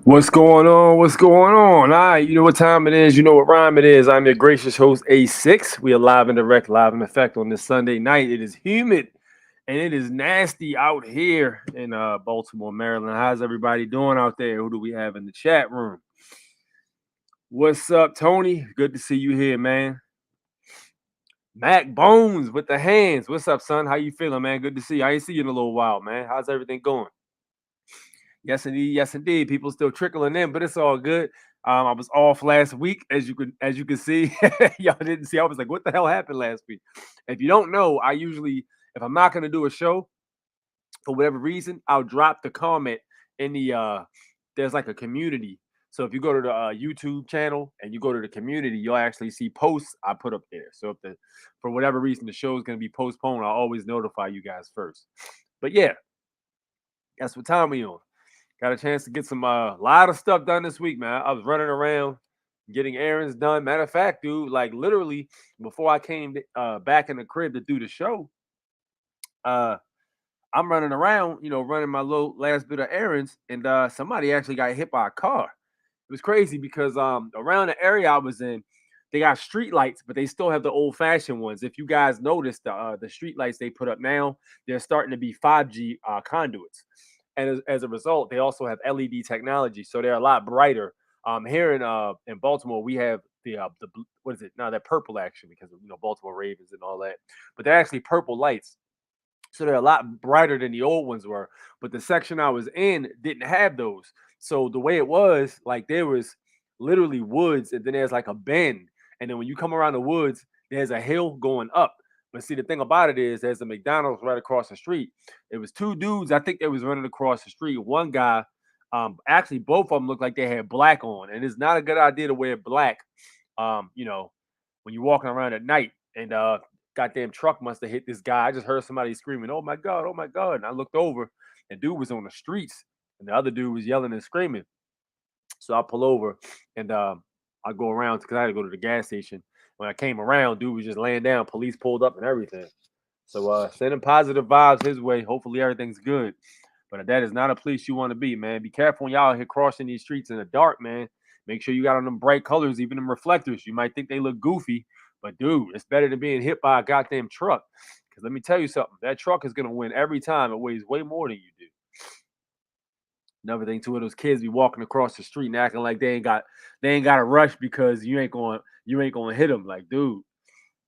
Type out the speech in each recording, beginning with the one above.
What's going on? What's going on? All right, you know what time it is. You know what rhyme it is. I'm your gracious host, A6. We are live and direct, live in effect on this Sunday night. It is humid and it is nasty out here in Baltimore, Maryland. How's everybody doing out there? Who do we have in the chat room? What's up, Tony? Good to see you here, man. Mac Bones with the hands. What's up, son? How you feeling, man? Good to see you. I ain't see you in a little while, man. How's everything going? Yes, indeed. Yes, indeed. People still trickling in, but it's all good. I was off last week, as you can see. Y'all didn't see. I was like, "What the hell happened last week?" If you don't know, I usually, if I'm not going to do a show for whatever reason, I'll drop the comment in the. There's like a community. So if you go to the YouTube channel and you go to the community, you'll actually see posts I put up there. So if the for whatever reason the show is going to be postponed, I'll always notify you guys first. But yeah, that's what time we on. Got a chance to get some lot of stuff done this week, man. I was running around getting errands done. Matter of fact, dude, like literally before I came back in the crib to do the show, uh, I'm running around, running my little last bit of errands, and somebody actually got hit by a car. It was crazy because around the area I was in, they got street lights, but they still have the old fashioned ones. If you guys notice the street lights they put up now, they're starting to be 5G conduits, and as a result, they also have LED technology, so they're a lot brighter. Here in Baltimore, we have the what is it? No, they're purple actually because of Baltimore Ravens and all that, but they're actually purple lights. So they're a lot brighter than the old ones were. But the section I was in didn't have those. So the way it was, like there was literally woods, and then there's like a bend. And then when you come around the woods, there's a hill going up. But see, the thing about it is there's a McDonald's right across the street. It was two dudes, I think they was running across the street. One guy, actually both of them looked like they had black on. And it's not a good idea to wear black, um, you know, when you're walking around at night. And goddamn truck must have hit this guy. I just heard somebody screaming, "Oh my god! Oh my god!" And I looked over, and dude was on the streets, and the other dude was yelling and screaming. So I pull over, and I go around because I had to go to the gas station. When I came around, dude was just laying down. Police pulled up and everything. So sending positive vibes his way. Hopefully everything's good. But that is not a place you want to be, man. Be careful when y'all out here crossing these streets in the dark, man. Make sure you got on them bright colors, even them reflectors. You might think they look goofy, but dude, it's better than being hit by a goddamn truck. Because let me tell you something, that truck is gonna win every time. It weighs way more than you do. Another thing, two of those kids be walking across the street and acting like they ain't got to rush because you ain't gonna hit them. Like, dude,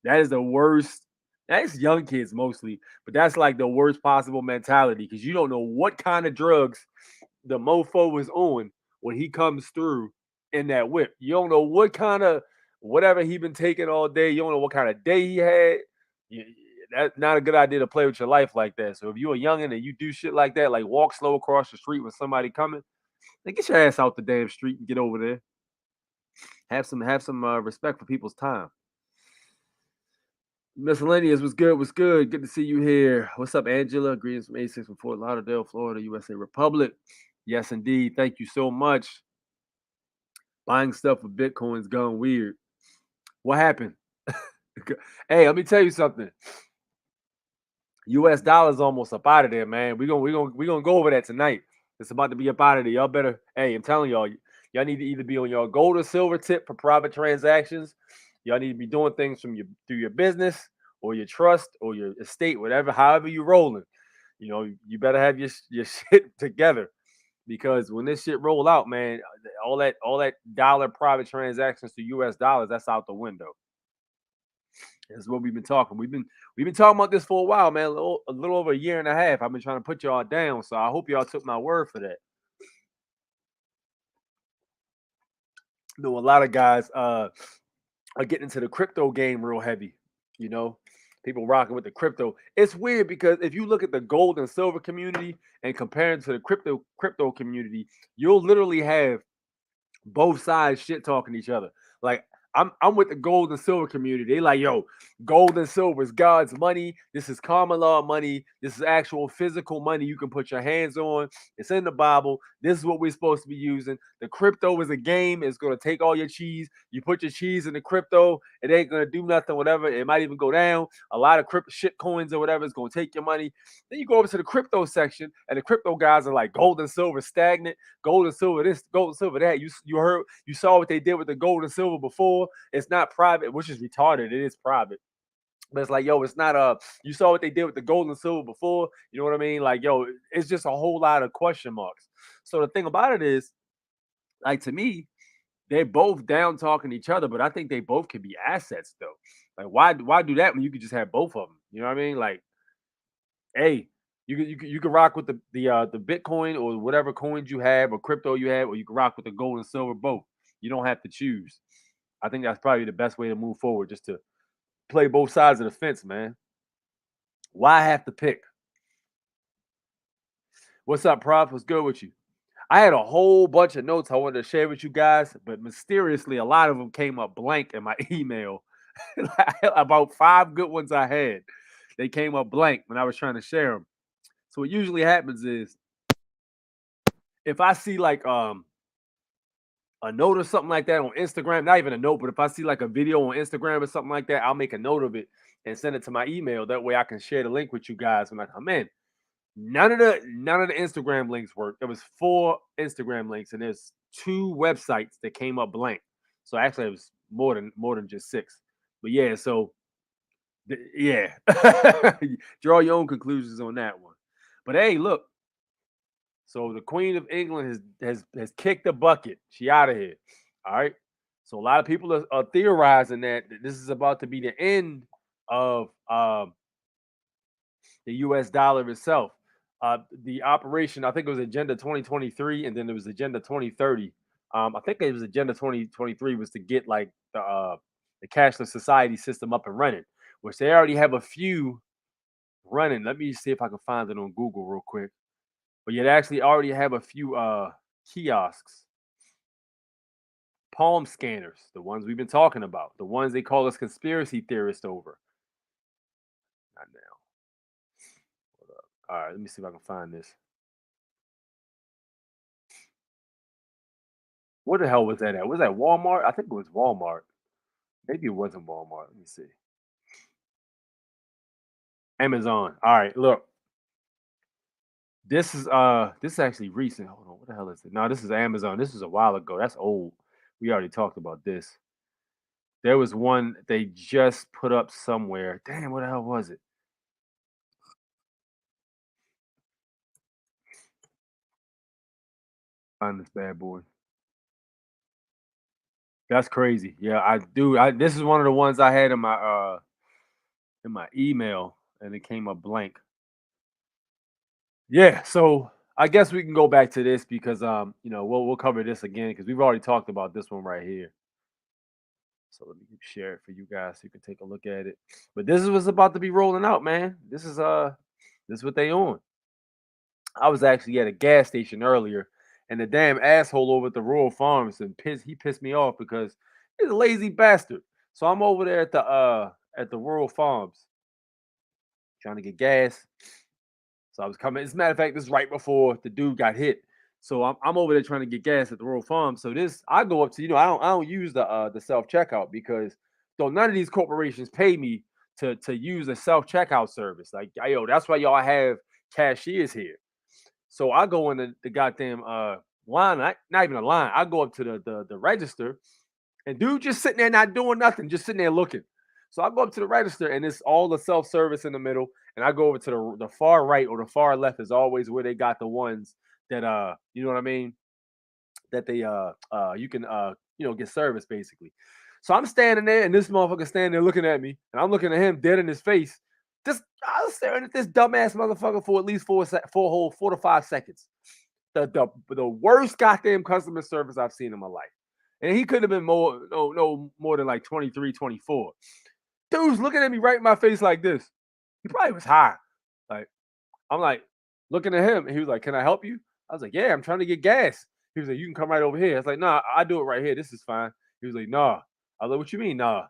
that is the worst. That's young kids mostly, but that's like the worst possible mentality because you don't know what kind of drugs the mofo was on when he comes through in that whip. You don't know what kind of whatever he been taking all day. You don't know what kind of day he had. That's not a good idea to play with your life like that. So if you're a youngin' and you do shit like that, like walk slow across the street when somebody coming, then get your ass out the damn street and get over there. Have some respect for people's time. Miscellaneous was good. Was good. Good to see you here. What's up, Angela? Greetings from A6 from Fort Lauderdale, Florida, USA Republic. Yes, indeed. Thank you so much. Buying stuff with Bitcoin's gone weird. What happened? Hey, let me tell you something. US dollars almost up out of there, man. We gonna go over that tonight. It's about to be up out of there. Y'all better. Hey, I'm telling y'all need to either be on your gold or silver tip for private transactions. Y'all need to be doing things from your through your business or your trust or your estate, whatever, however you rolling. You better have your shit together because when this shit roll out, man, all that dollar private transactions to US dollars, that's out the window. That's what we've been talking. We've been talking about this for a while, man. A little over a year and a half. I've been trying to put y'all down, so I hope y'all took my word for that. A lot of guys are getting into the crypto game real heavy. You know, people rocking with the crypto. It's weird because if you look at the gold and silver community and compare it to the crypto community, you'll literally have both sides shit talking each other. Like I'm with the gold and silver community. They like, yo, gold and silver is God's money. This is common law money. This is actual physical money you can put your hands on. It's in the Bible. This is what we're supposed to be using. The crypto is a game. It's gonna take all your cheese. You put your cheese in the crypto, it ain't gonna do nothing, whatever. It might even go down. A lot of crypto shit coins or whatever is gonna take your money. Then you go over to the crypto section, and the crypto guys are like gold and silver stagnant, gold and silver this, gold and silver that. You saw what they did with the gold and silver before. It's not private, which is retarded. It is private. But it's like, yo, it's not you saw what they did with the gold and silver before. You know what I mean? Like, yo, it's just a whole lot of question marks. So the thing about it is, like to me, they're both down talking each other, but I think they both can be assets though. Like, why do that when you could just have both of them? You know what I mean? Like, hey, you can rock with the Bitcoin or whatever coins you have or crypto you have, or you can rock with the gold and silver both. You don't have to choose. I think that's probably the best way to move forward, just to play both sides of the fence, man. Why have to pick? What's up, Prof? What's good with you? I had a whole bunch of notes I wanted to share with you guys, but mysteriously, a lot of them came up blank in my email. About 5 good ones I had, they came up blank when I was trying to share them. So what usually happens is if I see like a note or something like that on Instagram, not even a note, but if I see like a video on Instagram or something like that, I'll make a note of it and send it to my email. That way I can share the link with you guys when I come in. None of the Instagram links worked. There was 4 Instagram links, and there's 2 websites that came up blank. So actually, it was more than just 6. But yeah, so yeah, draw your own conclusions on that one. But hey, look. So the Queen of England has kicked the bucket. She out of here. All right. So a lot of people are theorizing that this is about to be the end of the U.S. dollar itself. The operation, I think it was Agenda 2023, and then there was Agenda 2030. I think it was Agenda 2023 was to get like the cashless society system up and running, which they already have a few running. Let me see if I can find it on Google real quick. But you actually already have a few kiosks, palm scanners, the ones we've been talking about, the ones they call us conspiracy theorists over. Not now. Hold up. All right, let me see if I can find this. Where the hell was that at? Was that Walmart? I think it was Walmart. Maybe it wasn't Walmart. Let me see. Amazon. All right, look. This is actually recent. Hold on, what the hell is it? No, this is Amazon. This is a while ago. That's old. We already talked about this. There was one they just put up somewhere. Damn, what the hell was it? Find this bad boy. That's crazy. Yeah, I do. This is one of the ones I had in my email, and it came up blank. Yeah, so I guess we can go back to this because we'll cover this again because we've already talked about this one right here. So let me share it for you guys so you can take a look at it. But this is what's about to be rolling out, man. This is what they on. I was actually at a gas station earlier, and the damn asshole over at the Rural Farms he pissed me off because he's a lazy bastard. So I'm over there at the Rural Farms trying to get gas. So I was coming. As a matter of fact, this is right before the dude got hit. So I'm over there trying to get gas at the Rural Farm. So this I go up to, I don't use the self checkout because though none of these corporations pay me to use a self checkout service. Like, yo, that's why y'all have cashiers here. So I go in the goddamn line, not even a line. I go up to the register, and dude just sitting there not doing nothing, just sitting there looking. So I go up to the register, and it's all the self service in the middle, and I go over to the far right or the far left is always where they got the ones that you know what I mean, that they you can get service basically. So I'm standing there, and this motherfucker standing there looking at me, and I'm looking at him dead in his face. Just I was staring at this dumbass motherfucker for at least four whole 4 to 5 seconds. The worst goddamn customer service I've seen in my life. And he could have been no more than like 23, 24. Dude's looking at me right in my face like this. He probably was high. Like, I'm like looking at him, and he was like, "Can I help you?" I was like, "Yeah, I'm trying to get gas." He was like, "You can come right over here." I was like, "Nah, I do it right here. This is fine." He was like, "Nah." I was like, what you mean? Nah.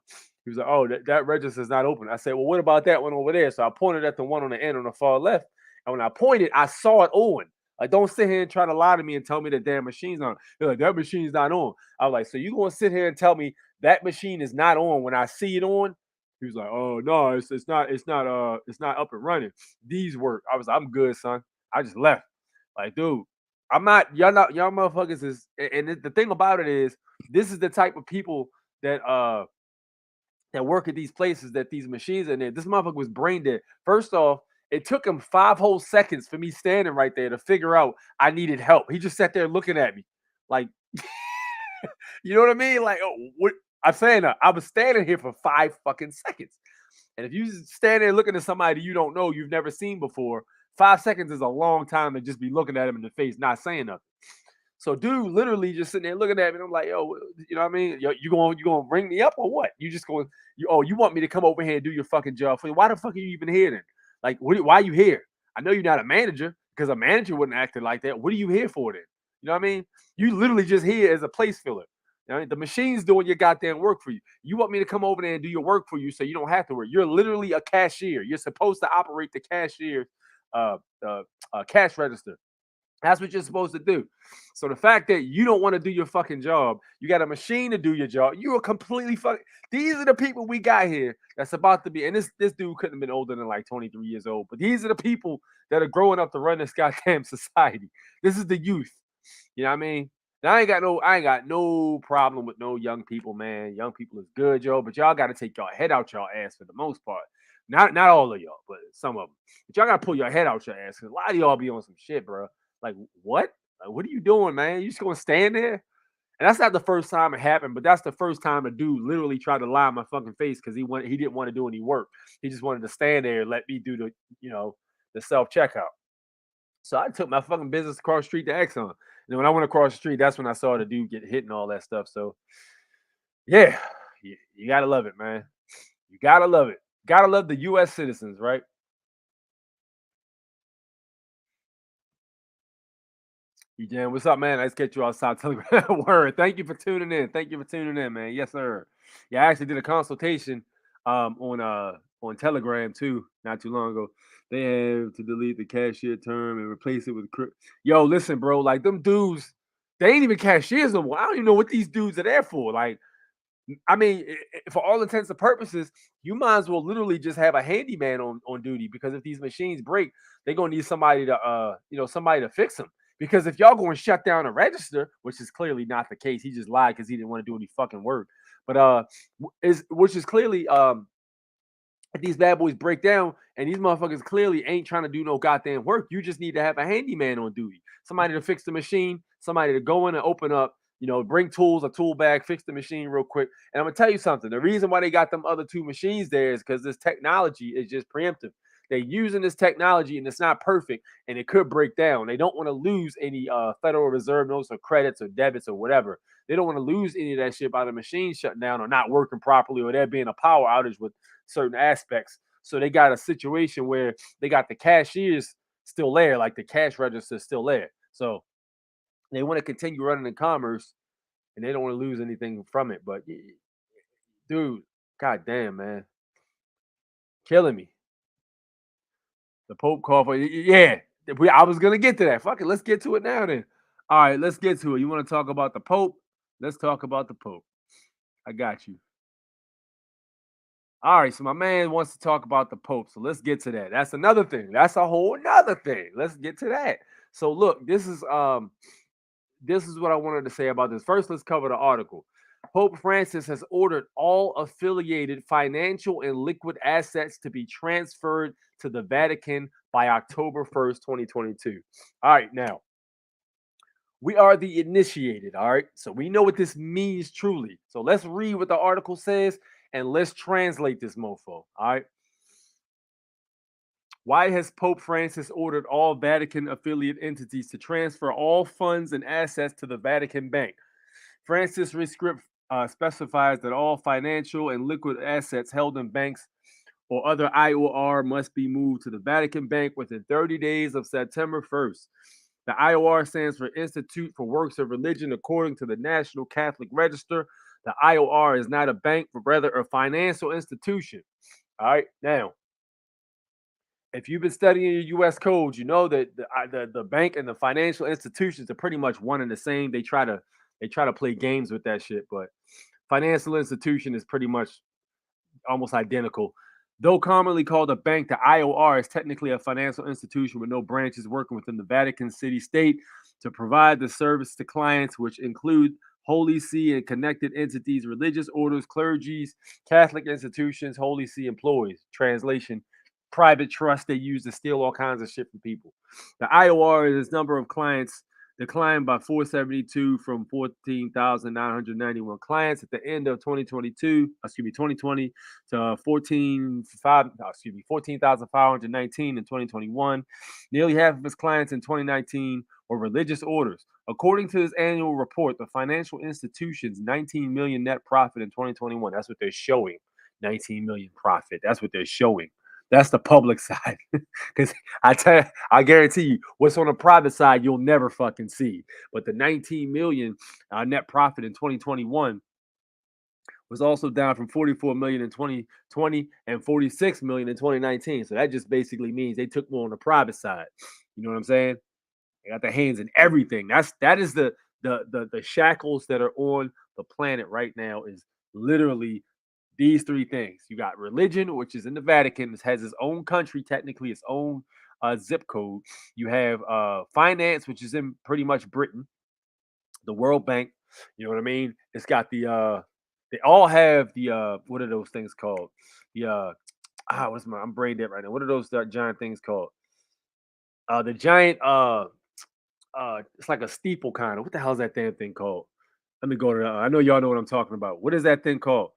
He was like, oh, that register is not open. I said, well, what about that one over there? So I pointed at the one on the end on the far left. And when I pointed, I saw it on. Like, don't sit here and try to lie to me and tell me that damn machine's on. They're like, that machine's not on. I was like, so you gonna sit here and tell me that machine is not on when I see it on? He was like, oh no, it's not up and running. These work. I was like, I'm good, son. I just left. Like, dude, I'm not y'all motherfuckers is and the thing about it is this is the type of people that that work at these places that these machines in there. This motherfucker was brain dead. First off, it took him 5 whole seconds for me standing right there to figure out I needed help. He just sat there looking at me like, you know what I mean? Like, oh, what I'm saying, I was standing here for 5 fucking seconds. And if you stand there looking at somebody you don't know, you've never seen before, 5 seconds is a long time to just be looking at him in the face, not saying nothing. So dude literally just sitting there looking at me. And I'm like, yo, you know what I mean? Yo, you gonna bring me up or what? You just going, you want me to come over here and do your fucking job for you? Why the fuck are you even here then? Like, why are you here? I know you're not a manager because a manager wouldn't act like that. What are you here for then? You know what I mean? You literally just here as a place filler. You know what I mean? The machine's doing your goddamn work for you. You want me to come over there and do your work for you so you don't have to work. You're literally a cashier. You're supposed to operate the cashier, uh, cash register. That's what you're supposed to do. So the fact that you don't want to do your fucking job, you got a machine to do your job. You are completely fucking. These are the people we got here that's about to be. And this dude couldn't have been older than like 23 years old. But these are the people that are growing up to run this goddamn society. This is the youth. You know what I mean? Now, I ain't got no problem with no young people, man. Young people is good, yo. But y'all got to take y'all head out y'all ass for the most part. Not all of y'all, but some of them. But y'all got to pull your head out your ass because a lot of y'all be on some shit, bro. Like, what? Like, what are you doing, man? You just gonna stand there? And that's not the first time it happened, but that's the first time a dude literally tried to lie in my fucking face because he didn't want to do any work. He just wanted to stand there and let me do the self checkout. So I took my fucking business across the street to Exxon. And then when I went across the street, that's when I saw the dude get hit and all that stuff. So yeah, you gotta love it, man. You gotta love it. Gotta love the U.S. citizens, right? You Jan, what's up, man? Let's get you outside Telegram. Word. Thank you for tuning in. Thank you for tuning in, man. Yes, sir. Yeah, I actually did a consultation on Telegram too, not too long ago. They have to delete the cashier term and replace it with Yo, listen, bro. Like them dudes, they ain't even cashiers no more. I don't even know what these dudes are there for. Like, I mean, for all intents and purposes, you might as well literally just have a handyman on duty because if these machines break, they're gonna need somebody to somebody to fix them. Because if y'all going to shut down a register, which is clearly not the case, he just lied because he didn't want to do any fucking work. But is which is clearly if these bad boys break down and these motherfuckers clearly ain't trying to do no goddamn work, you just need to have a handyman on duty, somebody to fix the machine, somebody to go in and open up, bring tools, a tool bag, fix the machine real quick. And I'm gonna tell you something. The reason why they got them other two machines there is because this technology is just preemptive. They're using this technology and it's not perfect and it could break down. They don't want to lose any Federal Reserve notes or credits or debits or whatever. They don't want to lose any of that shit by the machine shutting down or not working properly or there being a power outage with certain aspects. So they got a situation where they got the cashiers still there, like the cash register is still there. So they want to continue running the commerce and they don't want to lose anything from it. But dude, god damn, man. Killing me. The Pope call for yeah. I was gonna get to that. Fuck it, let's get to it now then. All right, let's get to it. You want to talk about the Pope? Let's talk about the Pope. I got you. All right, so my man wants to talk about the Pope. So let's get to that. That's another thing. That's a whole another thing. Let's get to that. So look, this is what I wanted to say about this. First, let's cover the article. Pope Francis has ordered all affiliated financial and liquid assets to be transferred to the Vatican by October 1st, 2022. All right, now we are the initiated. All right, so we know what this means truly. So let's read what the article says and let's translate this mofo. All right. Why has Pope Francis ordered all Vatican affiliate entities to transfer all funds and assets to the Vatican Bank? Francis' rescript specifies that all financial and liquid assets held in banks or other IOR must be moved to the Vatican Bank within 30 days of September 1st. The IOR stands for Institute for Works of Religion according to the National Catholic Register. The IOR is not a bank, but rather a financial institution. All right. Now, if you've been studying your U.S. codes, you know that the bank and the financial institutions are pretty much one and the same. They try to play games with that shit, but financial institution is pretty much almost identical. Though commonly called a bank, the IOR is technically a financial institution with no branches working within the Vatican City State to provide the service to clients, which include Holy See and connected entities, religious orders, clergies, Catholic institutions, Holy See employees. Translation: private trust they use to steal all kinds of shit from people. The IOR is number of clients declined by 472 from 14,991 clients at the end of 2020 to 14,519 in 2021. Nearly half of its clients in 2019 were religious orders. According to this annual report, the financial institution's 19 million net profit in 2021. That's what they're showing. 19 million profit. That's what they're showing. That's the public side. Because I guarantee you, what's on the private side, you'll never fucking see. But the 19 million net profit in 2021 was also down from 44 million in 2020 and 46 million in 2019. So that just basically means they took more on the private side. You know what I'm saying? They got their hands in everything. That is the shackles that are on the planet right now is literally these three things. You got religion, which is in the Vatican, it has its own country, technically its own zip code. You have finance, which is in pretty much Britain, the World Bank. You know what I mean? It's got they all have the what are those things called? The I'm brain dead right now. What are those giant things called? The giant it's like a steeple kind of. What the hell is that damn thing called? Let me go to I know y'all know what I'm talking about. What is that thing called?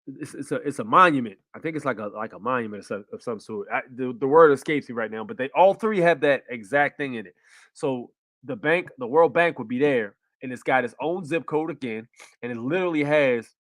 It's a monument. I think it's like a monument of some sort. The word escapes me right now, but they all three have that exact thing in it. So the World Bank would be there, and it's got its own zip code again, and it literally has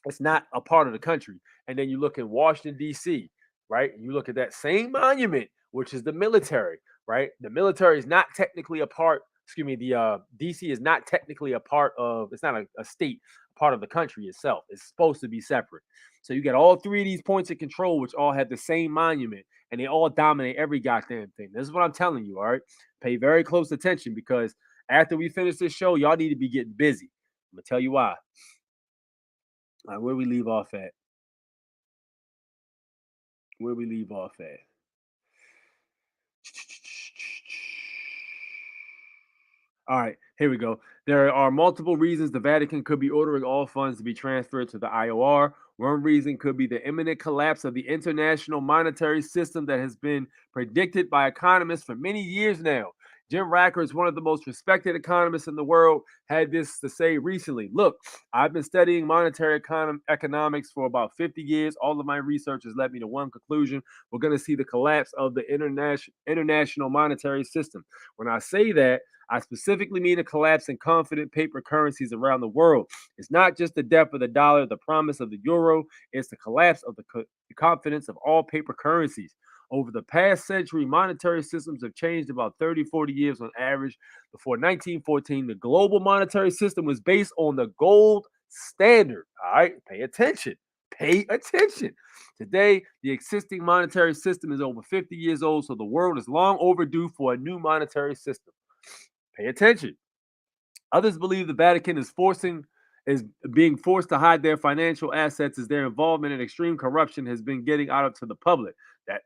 it's not a part of the country. And then you look at Washington, D.C., right? And you look at that same monument, which is the military, right? The military is not technically a part, excuse me, the D.C. is not technically a part of, it's not a state, a part of the country itself. It's supposed to be separate. So you got all three of these points of control, which all have the same monument, and they all dominate every goddamn thing. This is what I'm telling you, all right? Pay very close attention because after we finish this show, y'all need to be getting busy. I'm going to tell you why. All right, where we leave off at? Where we leave off at? All right, here we go. There are multiple reasons the Vatican could be ordering all funds to be transferred to the IOR. One reason could be the imminent collapse of the international monetary system that has been predicted by economists for many years now. Jim Racker is one of the most respected economists in the world, had this to say recently. Look, I've been studying monetary economics for about 50 years. All of my research has led me to one conclusion. We're going to see the collapse of the international monetary system. When I say that, I specifically mean a collapse in confident paper currencies around the world. It's not just the death of the dollar, the promise of the euro, it's the collapse of the confidence of all paper currencies. Over the past century, monetary systems have changed about 30, 40 years on average. Before 1914, the global monetary system was based on the gold standard. All right, pay attention. Pay attention. Today, the existing monetary system is over 50 years old, so the world is long overdue for a new monetary system. Pay attention. Others believe the Vatican is being forced to hide their financial assets as their involvement in extreme corruption has been getting out to the public.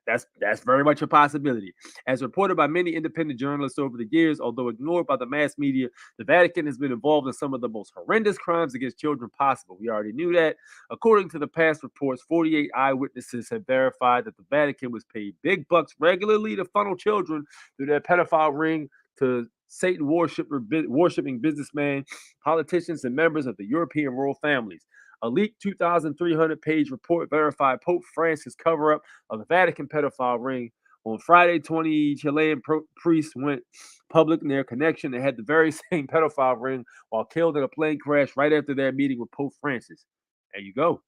That's very much a possibility. As reported by many independent journalists over the years, although ignored by the mass media, the Vatican has been involved in some of the most horrendous crimes against children possible. We already knew that. According to the past reports, 48 eyewitnesses have verified that the Vatican was paid big bucks regularly to funnel children through their pedophile ring to Satan worshiping businessmen, politicians, and members of the European royal families. A leaked 2,300-page report verified Pope Francis' cover-up of the Vatican pedophile ring. On Friday, 20 Chilean priests went public in their connection. They had the very same pedophile ring while killed in a plane crash right after their meeting with Pope Francis. There you go.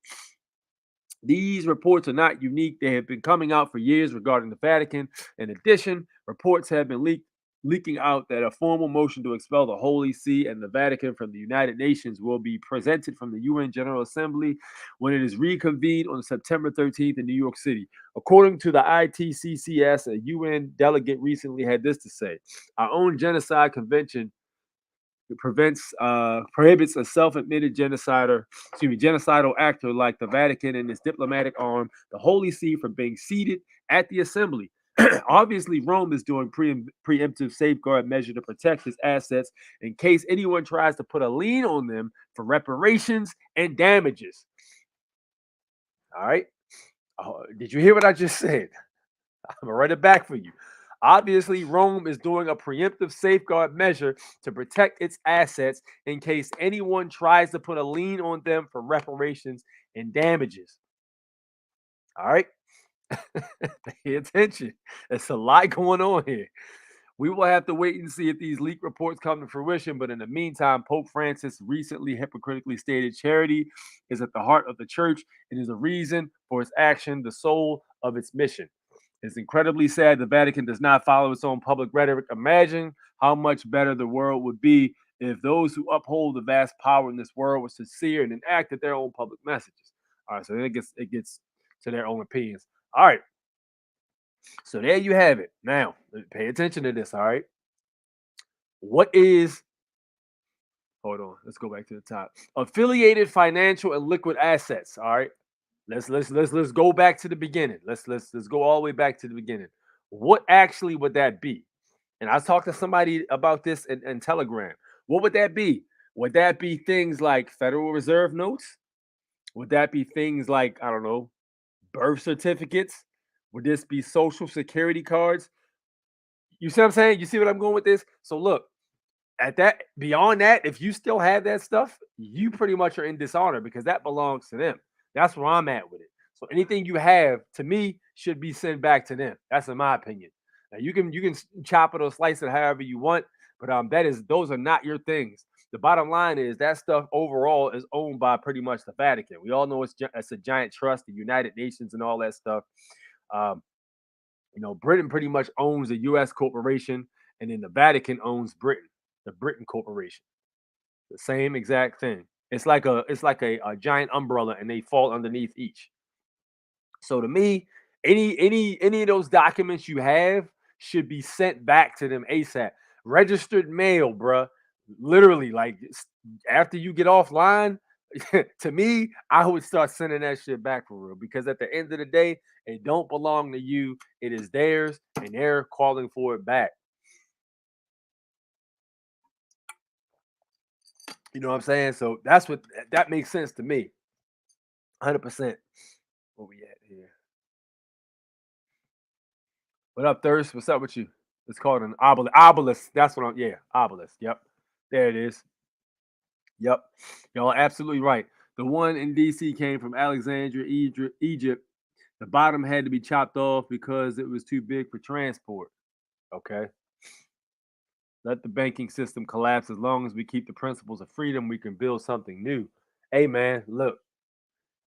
These reports are not unique. They have been coming out for years regarding the Vatican. In addition, reports have been leaked leaking out that a formal motion to expel the Holy See and the Vatican from the United Nations will be presented from the UN General Assembly when it is reconvened on September 13th in New York City. According to the ITCCS, a UN delegate recently had this to say: "Our own genocide convention prohibits a self-admitted genocidal actor like the Vatican and its diplomatic arm, the Holy See, from being seated at the assembly. Obviously, Rome is doing preemptive safeguard measure to protect its assets in case anyone tries to put a lien on them for reparations and damages." All right. Did you hear what I just said? I'm gonna write it back for you. Obviously, Rome is doing a preemptive safeguard measure to protect its assets in case anyone tries to put a lien on them for reparations and damages. All right. Pay attention. There's a lot going on here. We will have to wait and see if these leaked reports come to fruition. But in the meantime, Pope Francis recently hypocritically stated charity is at the heart of the church. It is a reason for its action, the soul of its mission. It's incredibly sad the Vatican does not follow its own public rhetoric. Imagine how much better the world would be if those who uphold the vast power in this world were sincere and enacted their own public messages. All right, so then it gets to their own opinions. All right, so there you have it. Now, pay attention to this. All right, what is? Hold on, let's go back to the top. Affiliated financial and liquid assets. All right, let's go back to the beginning. Let's go all the way back to the beginning. What actually would that be? And I talked to somebody about this in Telegram. What would that be? Would that be things like Federal Reserve notes? Would that be things like, I don't know, birth certificates? Would this be social security cards? You see what I'm saying? You see what I'm going with this? So look, at that, beyond that, if you still have that stuff, you pretty much are in dishonor because that belongs to them. That's where I'm at with it. So anything you have, to me, should be sent back to them. That's in my opinion. Now you can chop it or slice it however you want, but those are not your things. The bottom line is that stuff overall is owned by pretty much the Vatican. We all know it's a giant trust, the United Nations, and all that stuff. Um, Britain pretty much owns a U.S. corporation, and then the Vatican owns Britain, the Britain Corporation. The same exact thing. It's like a giant umbrella, and they fall underneath each. So to me, any of those documents you have should be sent back to them ASAP. Registered mail, bruh. Literally, like after you get offline, to me, I would start sending that shit back for real. Because at the end of the day, it don't belong to you. It is theirs, and they're calling for it back. You know what I'm saying? So that makes sense to me. 100%. Where we at here? What up, Thirst? What's up with you? It's called an obelisk. Obelisk. That's what I'm. Yeah, obelisk. Yep. There it is. Yep. Y'all are absolutely right. The one in DC came from Alexandria, Egypt. The bottom had to be chopped off because it was too big for transport. Okay. Let the banking system collapse. As long as we keep the principles of freedom, we can build something new. Hey, man, look,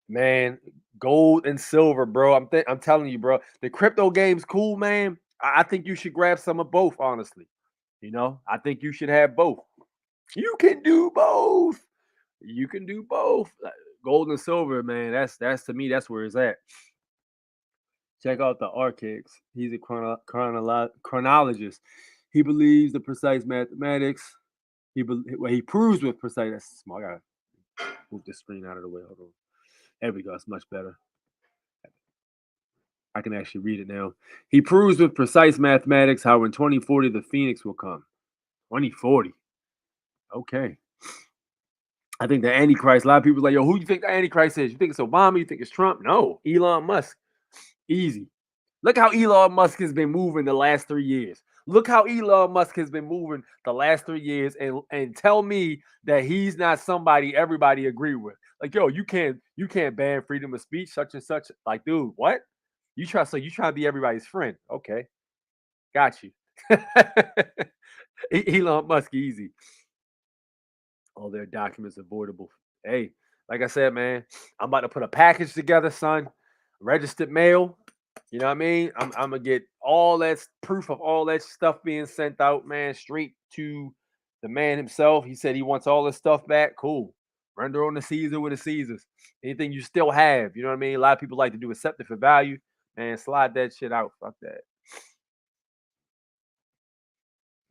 man, gold and silver, bro. I'm telling you, bro. The crypto game's cool, man. I think you should grab some of both, honestly. I think you should have both. You can do both. You can do both. Gold and silver, man. That's to me, that's where it's at. Check out the Archaics. He's a chronologist. He believes the precise mathematics. He proves with precise. That's small. I gotta move the screen out of the way. Hold on. There we go. It's much better. I can actually read it now. He proves with precise mathematics how in 2040 the Phoenix will come. 2040. Okay. I think the Antichrist, a lot of people are like, yo, who do you think the Antichrist is? You think it's Obama? You think it's Trump? No, Elon Musk. Easy. Look how Elon Musk has been moving the last 3 years. Look how Elon Musk has been moving the last 3 years, and tell me that he's not somebody everybody agree with. Like, yo, you can't ban freedom of speech, such and such. Like, dude, what? You try to be everybody's friend. Okay. Got you. Elon Musk, easy. All their documents avoidable. Hey, like I said, man, I'm about to put a package together, son. Registered mail. You know what I mean? I'm gonna get all that's proof of all that stuff being sent out, man, straight to the man himself. He said he wants all this stuff back. Cool. Render on the Caesar with the Caesars. Anything you still have, you know what I mean? A lot of people like to do accept it for value. Man, slide that shit out. Fuck that.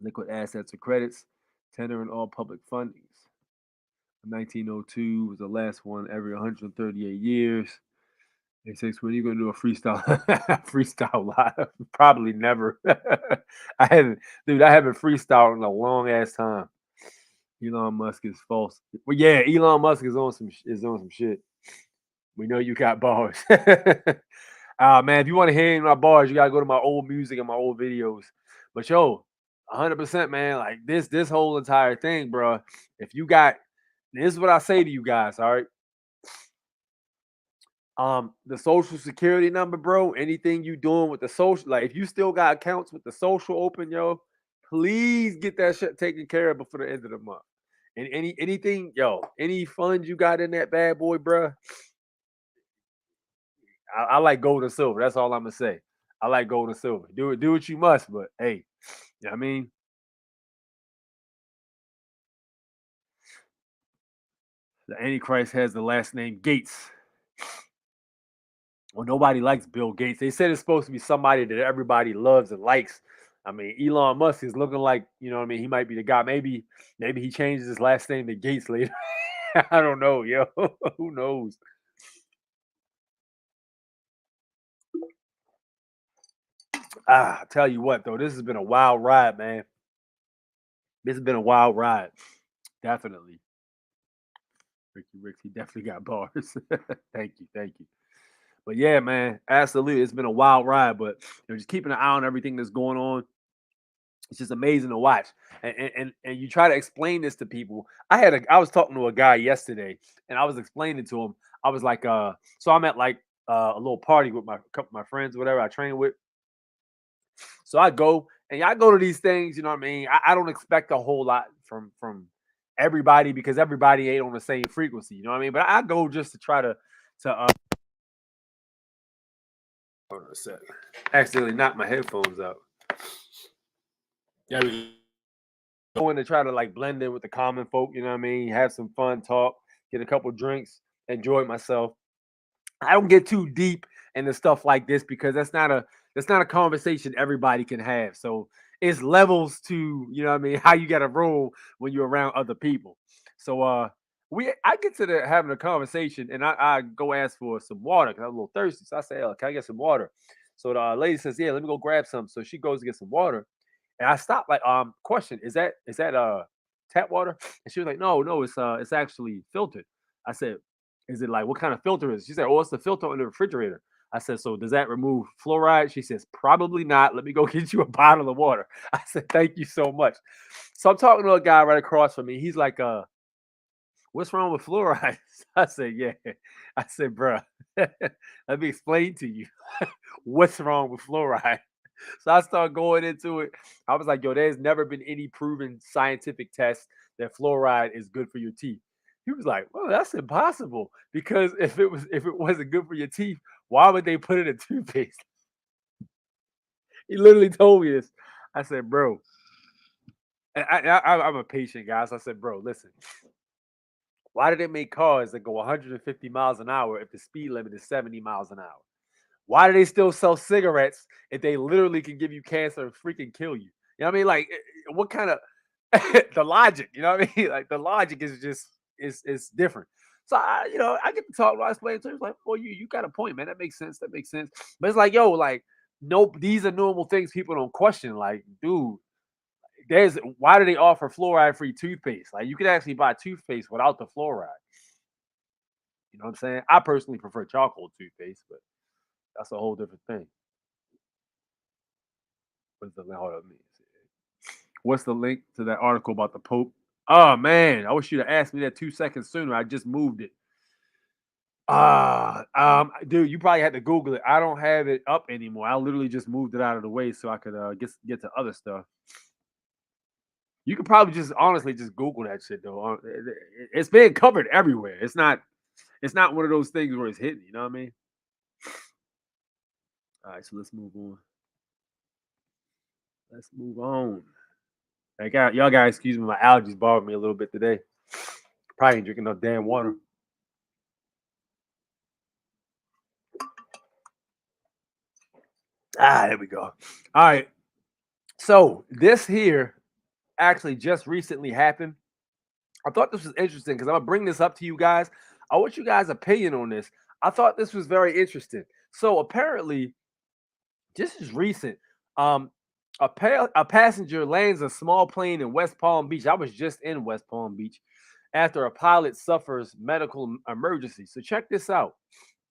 Liquid assets or credits, tendering all public fundings. 1902 was the last one every 138 years. Hey, six, when are you gonna do a freestyle freestyle live? Probably never. I haven't freestyled in a long ass time. Elon Musk is false. Well, yeah, Elon Musk is on some shit. We know you got bars. Man, if you want to hear my bars, you gotta go to my old music and my old videos. But yo, 100%, man. Like this whole entire thing, bro. If you got, this is what I say to you guys. All right. The social security number, bro. Anything you doing with the social, like if you still got accounts with the social open, yo, please get that shit taken care of before the end of the month. And anything, yo, any funds you got in that bad boy, bro. I like gold and silver. That's all I'm gonna say. I like gold and silver. Do what you must, but hey, you know what I mean, the Antichrist has the last name Gates. Well, nobody likes Bill Gates. They said it's supposed to be somebody that everybody loves and likes. I mean, Elon Musk is looking like, you know what I mean, he might be the guy. Maybe he changes his last name to Gates later. I don't know, yo. Who knows? I tell you what, though, this has been a wild ride, man. This has been a wild ride. Definitely. Ricky Ricks, he definitely got bars. Thank you. But yeah, man, absolutely. It's been a wild ride, but just keeping an eye on everything that's going on. It's just amazing to watch. And you try to explain this to people. I was talking to a guy yesterday and I was explaining to him. I was like, so I'm at like a little party with my couple of my friends, whatever I train with. So I go and I go to these things, you know what I mean? I don't expect a whole lot from everybody because everybody ain't on the same frequency, you know what I mean? But I go just to try to hold on a sec. Accidentally knocked my headphones out. Yeah, going to try to like blend in with the common folk, you know what I mean? Have some fun, talk, get a couple drinks, enjoy myself. I don't get too deep into stuff like this because that's not a conversation everybody can have. So it's levels to, you know what I mean, how you gotta roll when you're around other people. So I get to having a conversation and I go ask for some water because I'm a little thirsty. So I say, oh, can I get some water? So the lady says, yeah, let me go grab some. So she goes to get some water. And I stopped like, question, is that tap water? And she was like, no, it's actually filtered. I said, is it like what kind of filter is it? She said, oh, it's the filter in the refrigerator. I said, so does that remove fluoride? She says, probably not. Let me go get you a bottle of water. I said, thank you so much. So I'm talking to a guy right across from me. He's like, what's wrong with fluoride? I said, yeah. I said, bruh, let me explain to you what's wrong with fluoride. So I started going into it. I was like, yo, there's never been any proven scientific test that fluoride is good for your teeth. He was like, well, that's impossible. Because if it wasn't good for your teeth, why would they put it in toothpaste? He literally told me this. I said, bro, and I'm a patient guy. So I said, bro, listen, why do they make cars that go 150 miles an hour if the speed limit is 70 miles an hour? Why do they still sell cigarettes if they literally can give you cancer and freaking kill you? You know what I mean? Like, what kind of the logic? You know what I mean? Like, the logic is just is different. So I get to talk. I explain to him like, "Well, you got a point, man. That makes sense. That makes sense." But it's like, yo, like, nope. These are normal things people don't question. Like, dude, there's why do they offer fluoride-free toothpaste? Like, you could actually buy toothpaste without the fluoride. You know what I'm saying? I personally prefer charcoal toothpaste, but that's a whole different thing. What's the hold on, let me see. What's the link to that article about the Pope? Oh man, I wish you'd have asked me that 2 seconds sooner. I just moved it. Dude, you probably had to Google it. I don't have it up anymore. I literally just moved it out of the way so I could get to other stuff. You could probably just honestly just Google that shit though. It's being covered everywhere. It's not one of those things where it's hidden. You know what I mean? All right, so let's move on. Let's move on. Y'all guys, excuse me, my allergies bothered me a little bit today. Probably ain't drinking enough damn water. There we go. All right. So this here actually just recently happened. I thought this was interesting because I'm gonna bring this up to you guys. I want you guys' opinion on this. I thought this was very interesting. So apparently, this is recent. Um, a passenger lands a small plane in West Palm Beach. I was just in West Palm Beach after a pilot suffers medical emergency. So check this out.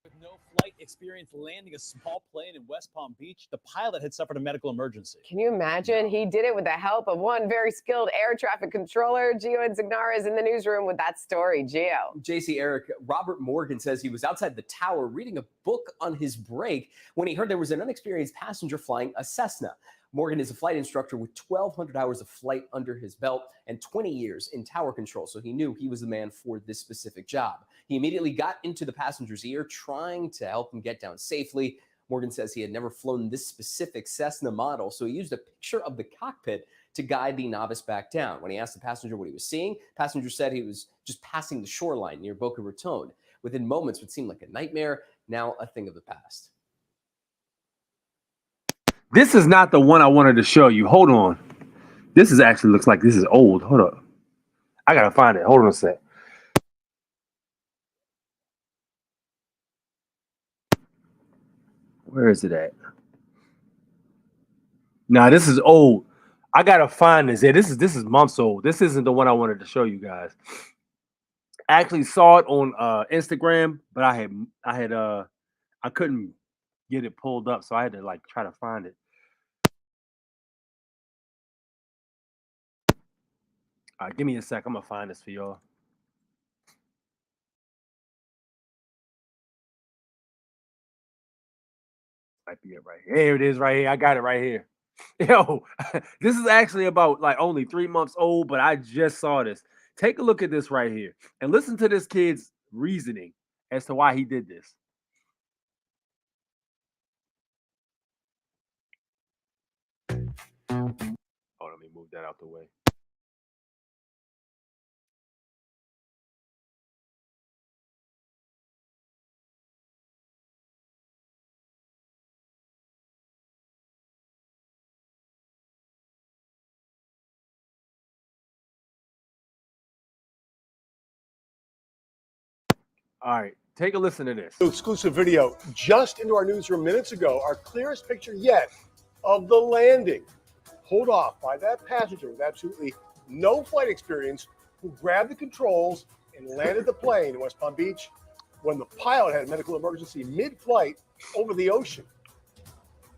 With no flight experience landing a small plane in West Palm Beach, the pilot had suffered a medical emergency. Can you imagine? He did it with the help of one very skilled air traffic controller. Gio Insignara is in the newsroom with that story. Gio. JC, Eric, Robert Morgan says he was outside the tower reading a book on his break when he heard there was an unexperienced passenger flying a Cessna. Morgan is a flight instructor with 1,200 hours of flight under his belt and 20 years in tower control, so he knew he was the man for this specific job. He immediately got into the passenger's ear, trying to help him get down safely. Morgan says he had never flown this specific Cessna model, so he used a picture of the cockpit to guide the novice back down. When he asked the passenger what he was seeing, the passenger said he was just passing the shoreline near Boca Raton. Within moments, what seemed like a nightmare, now a thing of the past. This is not the one I wanted to show you. Hold on. This is actually looks like this is old. Hold up. I gotta find it. Hold on a sec. Where is it at? Nah, this is old. I gotta find this. Yeah, this is months old. This isn't the one I wanted to show you guys. I actually saw it on Instagram, but I couldn't get it pulled up, so I had to like try to find it. All right, give me a sec. I'm gonna find this for y'all. Might be it right here. Here it is, right here. I got it right here. Yo, this is actually about like only 3 months old, but I just saw this. Take a look at this right here and listen to this kid's reasoning as to why he did this. Oh, let me move that out the way. All right, take a listen to this. Exclusive video just into our newsroom minutes ago, our clearest picture yet of the landing, pulled off by that passenger with absolutely no flight experience who grabbed the controls and landed the plane in West Palm Beach when the pilot had a medical emergency mid-flight over the ocean.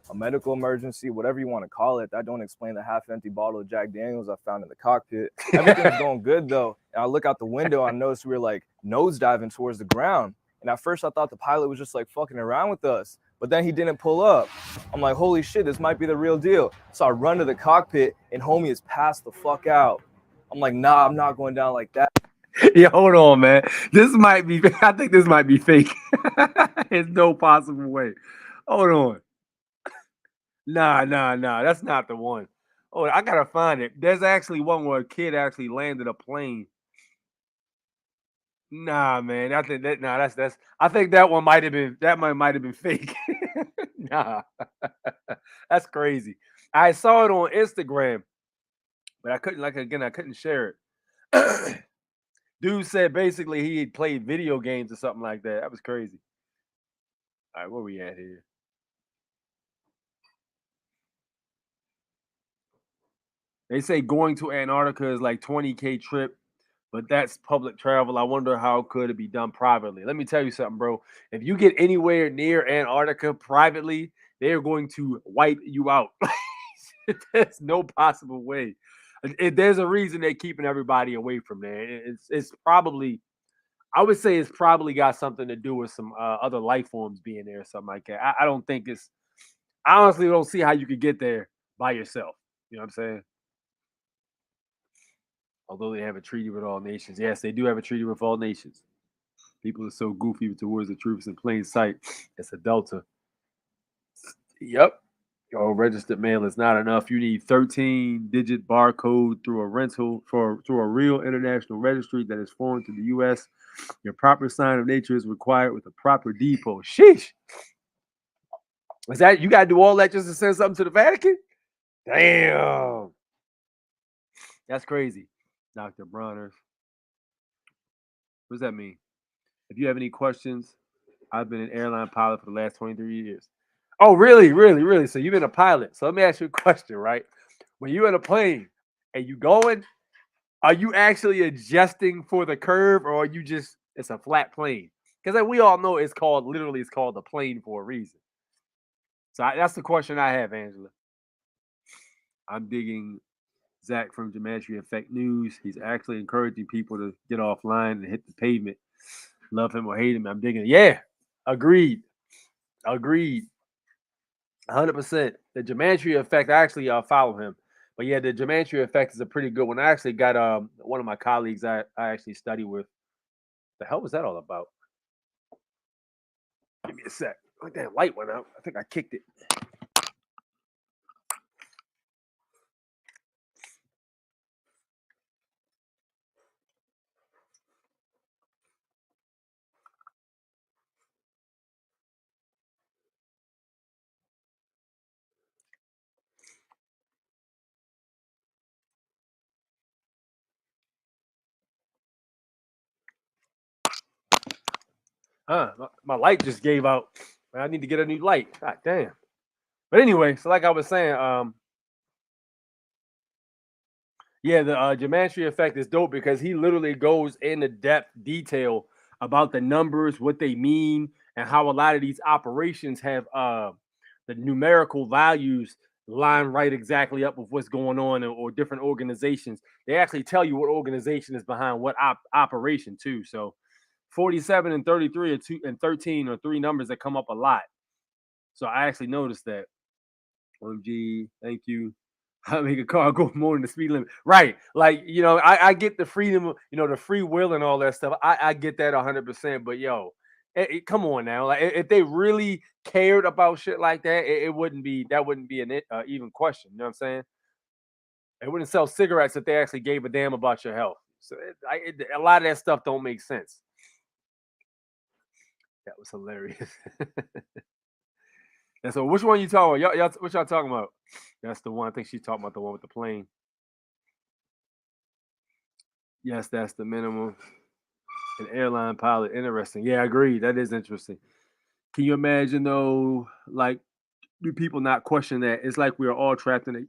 A medical emergency, whatever you want to call it, that don't explain the half-empty bottle of Jack Daniels I found in the cockpit. Everything's going good, though. And I look out the window, I noticed we were, like, nosediving towards the ground. And at first, I thought the pilot was just, like, fucking around with us. But then he didn't pull up. I'm like, holy shit, this might be the real deal. So I run to the cockpit, and homie is passed the fuck out. I'm like, nah, I'm not going down like that. Yeah, hold on, man. I think this might be fake. There's no possible way. Hold on. Nah. That's not the one. Oh, I gotta find it. There's actually one where a kid actually landed a plane. Nah, man. I think that's. I think that one might have been fake. Nah, that's crazy. I saw it on Instagram, but I couldn't share it. Dude said basically he had played video games or something like that. That was crazy. All right, where we at here? They say going to Antarctica is like $20K trip, but that's public travel. I wonder how could it be done privately. Let me tell you something, bro. If you get anywhere near Antarctica privately, they are going to wipe you out. There's no possible way. There's a reason they're keeping everybody away from there. It's probably, I would say it's probably got something to do with some other life forms being there or something like that. I don't think I honestly don't see how you could get there by yourself. You know what I'm saying? Although they have a treaty with all nations. Yes, they do have a treaty with all nations. People are so goofy towards the troops in plain sight. It's a delta. Yep. Yo, registered mail is not enough. You need 13-digit barcode through a real international registry that is foreign to the U.S. Your proper sign of nature is required with a proper depot. Sheesh. Is that you got to do all that just to send something to the Vatican? Damn. That's crazy, Dr. Bronner. What does that mean? If you have any questions, I've been an airline pilot for the last 23 years. Oh, really, really, really? So you've been a pilot. So let me ask you a question, right? When you're in a plane and you going, are you actually adjusting for the curve, or are you just it's a flat plane? Because like, we all know it's called a plane for a reason. So that's the question I have, Angela. I'm digging Zach from Geometry Effect News. He's actually encouraging people to get offline and hit the pavement. Love him or hate him. I'm digging it. Yeah, agreed. 100%. The Geometry Effect, I actually follow him. But yeah, the Geometry Effect is a pretty good one. I actually got one of my colleagues I actually study with. The hell was that all about? Give me a sec. Oh, that light went out. I think I kicked it. My light just gave out. I need to get a new light. God damn. But anyway, so like I was saying, yeah, the Geometry Effect is dope because he literally goes into depth detail about the numbers, what they mean, and how a lot of these operations have the numerical values line right exactly up with what's going on, or different organizations. They actually tell you what organization is behind what operation too. So 47 and 33 and 13 are three numbers that come up a lot. So I actually noticed that. OMG, thank you. I make a car go more than the speed limit. Right. Like, I get the freedom, the free will and all that stuff. I get that 100%. But yo, come on now. Like, if they really cared about shit like that, it wouldn't be an even question. You know what I'm saying? They wouldn't sell cigarettes if they actually gave a damn about your health. So a lot of that stuff don't make sense. That was hilarious. And so, which one you talking about? Y'all, what y'all talking about? That's the one. I think she's talking about the one with the plane. Yes, that's the minimum. An airline pilot. Interesting. Yeah, I agree. That is interesting. Can you imagine though? Like, do people not question that? It's like we are all trapped in a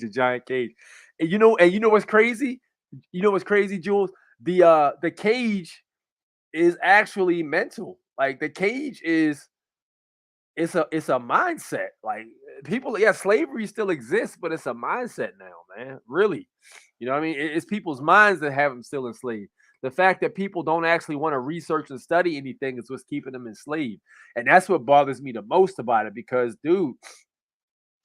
giant cage. And you know what's crazy? You know what's crazy, Jules? The cage is actually mental. Like the cage is it's a mindset. Like people, yeah, slavery still exists, but it's a mindset now, man. Really, you know what I mean? It's people's minds that have them still enslaved. The fact that people don't actually want to research and study anything is what's keeping them enslaved, and that's what bothers me the most about it. Because, dude,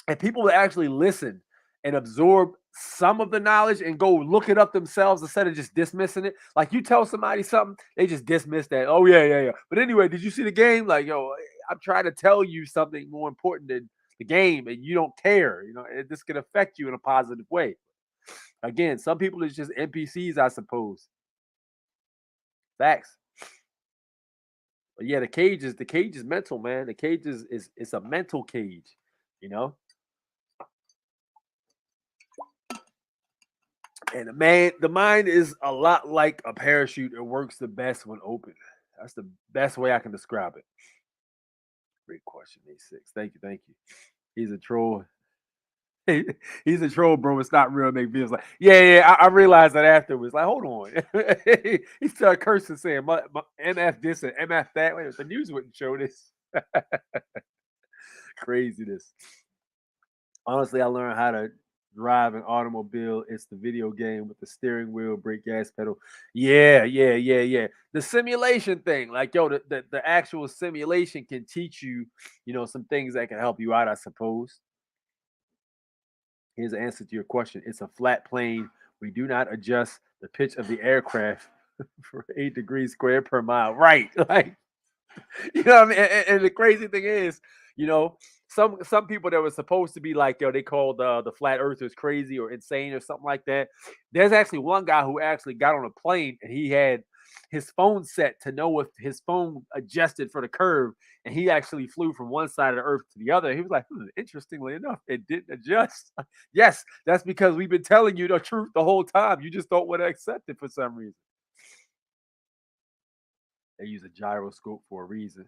if people would actually listen and absorb some of the knowledge and go look it up themselves instead of just dismissing it. Like you tell somebody something, they just dismiss that. Oh, yeah. But anyway, did you see the game? Like, yo, I'm trying to tell you something more important than the game, and you don't care. This could affect you in a positive way. Again, some people is just NPCs, I suppose. Facts. But yeah, the cage is mental, man. The cage is a mental cage, And the mind is a lot like a parachute. It works the best when open. That's the best way I can describe it. Great question, A6. Thank you. He's a troll. He's a troll, bro. It's not real. Make videos like, yeah. I realized that afterwards. Like, hold on. He started cursing, saying, my MF this and MF that. Wait, the news wouldn't show this. Craziness. Honestly, I learned how to drive an automobile. It's the video game with the steering wheel, brake, gas pedal. Yeah. The simulation thing, like, yo, the actual simulation can teach you, some things that can help you out, I suppose. Here's the answer to your question. It's a flat plane. We do not adjust the pitch of the aircraft for 8 degrees squared per mile. Right. Like, you know what I mean? And the crazy thing is, some people that were supposed to be like, yo, they called the flat earthers crazy or insane or something like that. There's actually one guy who actually got on a plane and he had his phone set to know if his phone adjusted for the curve, and he actually flew from one side of the earth to the other. He was like, interestingly enough, it didn't adjust. Yes, that's because we've been telling you the truth the whole time. You just don't want to accept it for some reason. They use a gyroscope for a reason.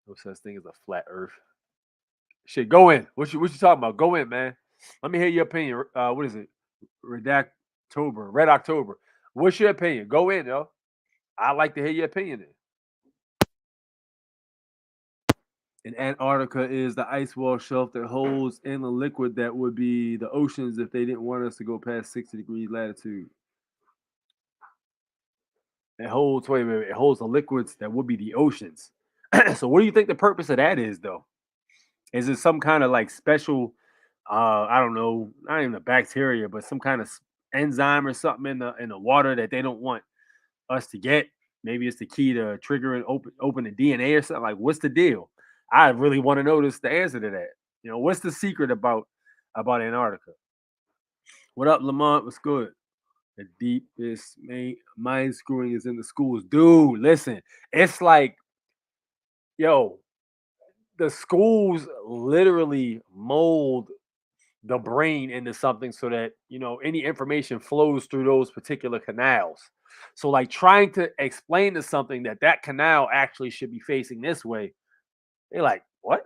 No such thing as a flat earth. Shit, go in. What you talking about? Go in, man. Let me hear your opinion. What is it? Red October. What's your opinion? Go in, yo. I'd like to hear your opinion. In Antarctica is the ice wall shelf that holds in the liquid that would be the oceans if they didn't want us to go past 60 degrees latitude. It holds it holds the liquids that would be the oceans. So what do you think the purpose of that is, though? Is it some kind of like special, I don't know, not even a bacteria, but some kind of enzyme or something in the water that they don't want us to get? Maybe it's the key to triggering open the DNA or something. Like, what's the deal? I really want to know the answer to that. You know, what's the secret about Antarctica? What up, Lamont? What's good? The deepest mind screwing is in the schools, dude. Listen, it's like, yo, the schools literally mold the brain into something so that, you know, any information flows through those particular canals. So like trying to explain to something that canal actually should be facing this way, they're like, what?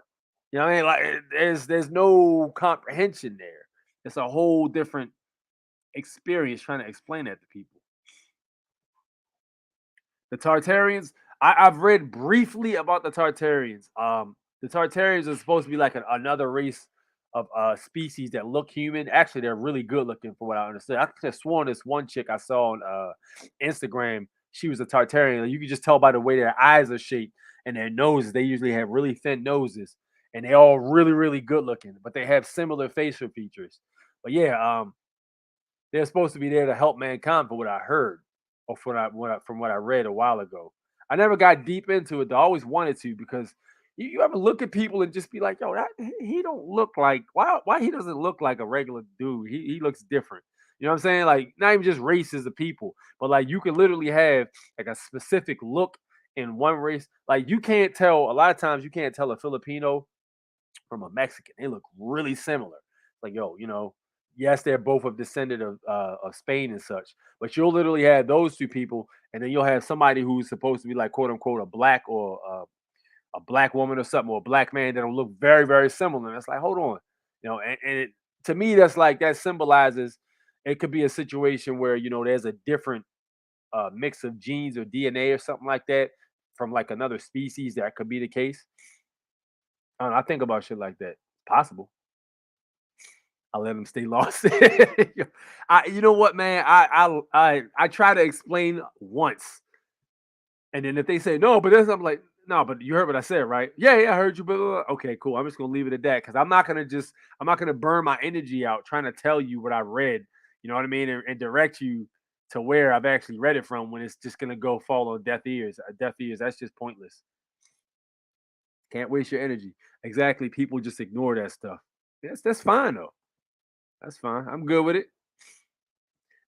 You know what I mean? Like there's no comprehension there. It's a whole different experience trying to explain that to people. The Tartarians, I've read briefly about the Tartarians. The Tartarians are supposed to be like another race of species that look human. Actually, they're really good looking, for what I understood. I could have sworn this one chick I saw on Instagram, she was a Tartarian. You can just tell by the way their eyes are shaped and their noses. They usually have really thin noses, and they all really, really good looking, but they have similar facial features. But yeah, they're supposed to be there to help mankind, for what I heard, or from what I read a while ago. I never got deep into it. Though. I always wanted to, because you ever look at people and just be like, yo, he don't look like, why he doesn't look like a regular dude. He looks different. You know what I'm saying? Like, not even just races of people, but like you can literally have like a specific look in one race. Like you can't tell, a lot of times you can't tell a Filipino from a Mexican. They look really similar. Like, yo, you know, yes, they're both of descendant of Spain and such, but you'll literally have those two people, and then you'll have somebody who's supposed to be like quote unquote a black or a black woman or something, or a black man that'll look very, very similar. And it's like, hold on, you know, and to me, that's like that symbolizes it could be a situation where, you know, there's a different mix of genes or DNA or something like that from like another species. That could be the case. I don't know, I think about shit like that. Possible. I let them stay lost. You know what, man? I try to explain once, and then if they say no, but then I'm like, no, but you heard what I said, right? Yeah, I heard you. But okay, cool. I'm just gonna leave it at that, because I'm not gonna burn my energy out trying to tell you what I read. You know what I mean? And direct you to where I've actually read it from, when it's just gonna go fall on deaf ears. Deaf ears. That's just pointless. Can't waste your energy. Exactly. People just ignore that stuff. Yes, that's fine though. That's fine. I'm good with it.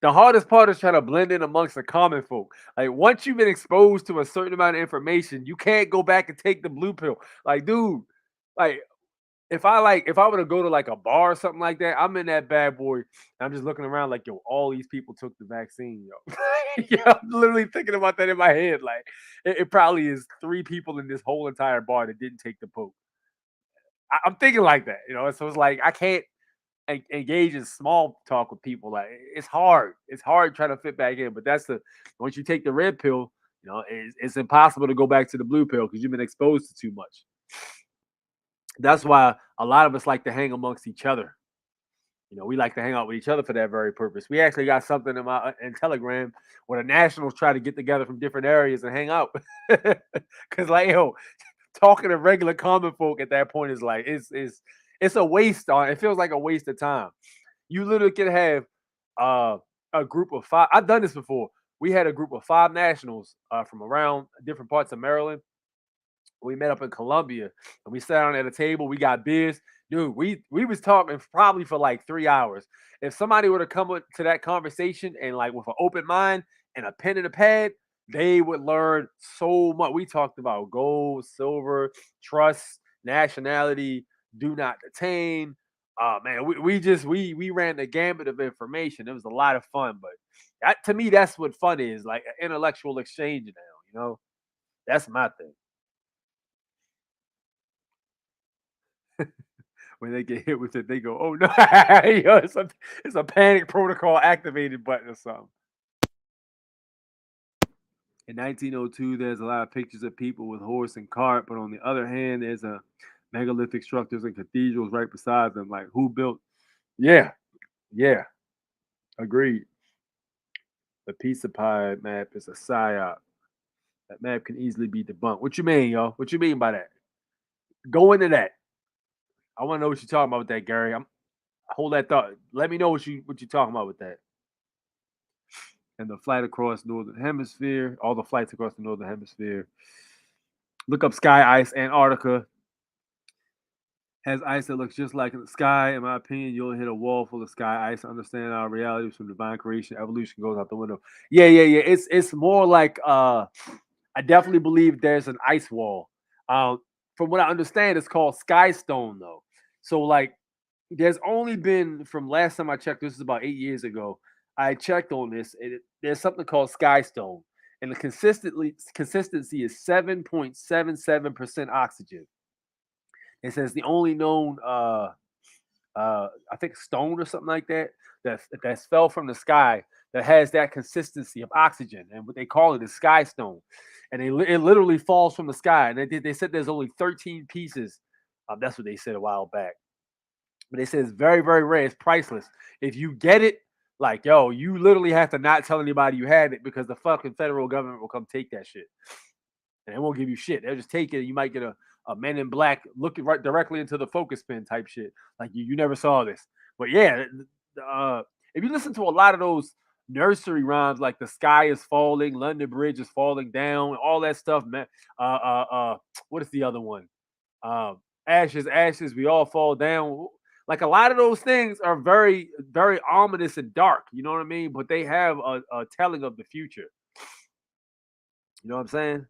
The hardest part is trying to blend in amongst the common folk. Like once you've been exposed to a certain amount of information, you can't go back and take the blue pill. Like, dude, like if I were to go to like a bar or something like that, I'm in that bad boy. I'm just looking around like, yo, all these people took the vaccine, yo. Yeah, I'm literally thinking about that in my head. Like it probably is 3 people in this whole entire bar that didn't take the poke. I'm thinking like that, you know. So it's like I can't engage in small talk with people. Like it's hard. It's hard trying to fit back in. But that's once you take the red pill, you know, it's impossible to go back to the blue pill because you've been exposed to too much. That's why a lot of us like to hang amongst each other. You know, we like to hang out with each other for that very purpose. We actually got something in Telegram where the nationals try to get together from different areas and hang out. Because like, yo, talking to regular common folk at that point is like it's a waste on. It feels like a waste of time. You literally can have a group of 5. I've done this before. We had a group of 5 nationals from around different parts of Maryland. We met up in Colombia and we sat down at a table. We got beers. Dude, we was talking probably for like 3 hours. If somebody were to come to that conversation and like with an open mind and a pen and a pad, they would learn so much. We talked about gold, silver, trust, nationality, do not detain. Man, we ran the gambit of information. It was a lot of fun, but that, to me, that's what fun is, like an intellectual exchange now, you know? That's my thing. When they get hit with it, they go, "Oh no!" Yo, it's a panic protocol activated button or something. In 1902, there's a lot of pictures of people with horse and cart, but on the other hand, there's a megalithic structures and cathedrals right beside them. Like, who built? Yeah, yeah, agreed. The pizza pie map is a psyop. That map can easily be debunked. What you mean, yo? What you mean by that? Go into that. I want to know what you're talking about with that, Gary. Hold that thought. Let me know what you're talking about with that. And the flight across northern hemisphere, all the flights across the northern hemisphere. Look up sky ice. Antarctica has ice that looks just like in the sky. In my opinion, you'll hit a wall full of sky ice. Understand our reality from divine creation. Evolution goes out the window. Yeah. It's more like I definitely believe there's an ice wall. From what I understand, it's called sky stone though. So like there's only been, from last time I checked, this is about 8 years ago. I checked on this. There's something called sky stone, and the consistency is 7.77% oxygen. It says the only known, I think stone or something like that that's fell from the sky that has that consistency of oxygen, and what they call it is sky stone, and it literally falls from the sky. And they said there's only 13 pieces. That's what they said a while back. But they said it's very, very rare. It's priceless. If you get it, like, yo, you literally have to not tell anybody you had it, because the fucking federal government will come take that shit. And they won't give you shit. They'll just take it. You might get a Men in Black looking right directly into the focus pin type shit. Like, you never saw this. But yeah, if you listen to a lot of those nursery rhymes, like the sky is falling, London Bridge is falling down, all that stuff, man. What is the other one? Ashes, ashes, we all fall down. Like, a lot of those things are very, very ominous and dark. You know what I mean? But they have a telling of the future. You know what I'm saying?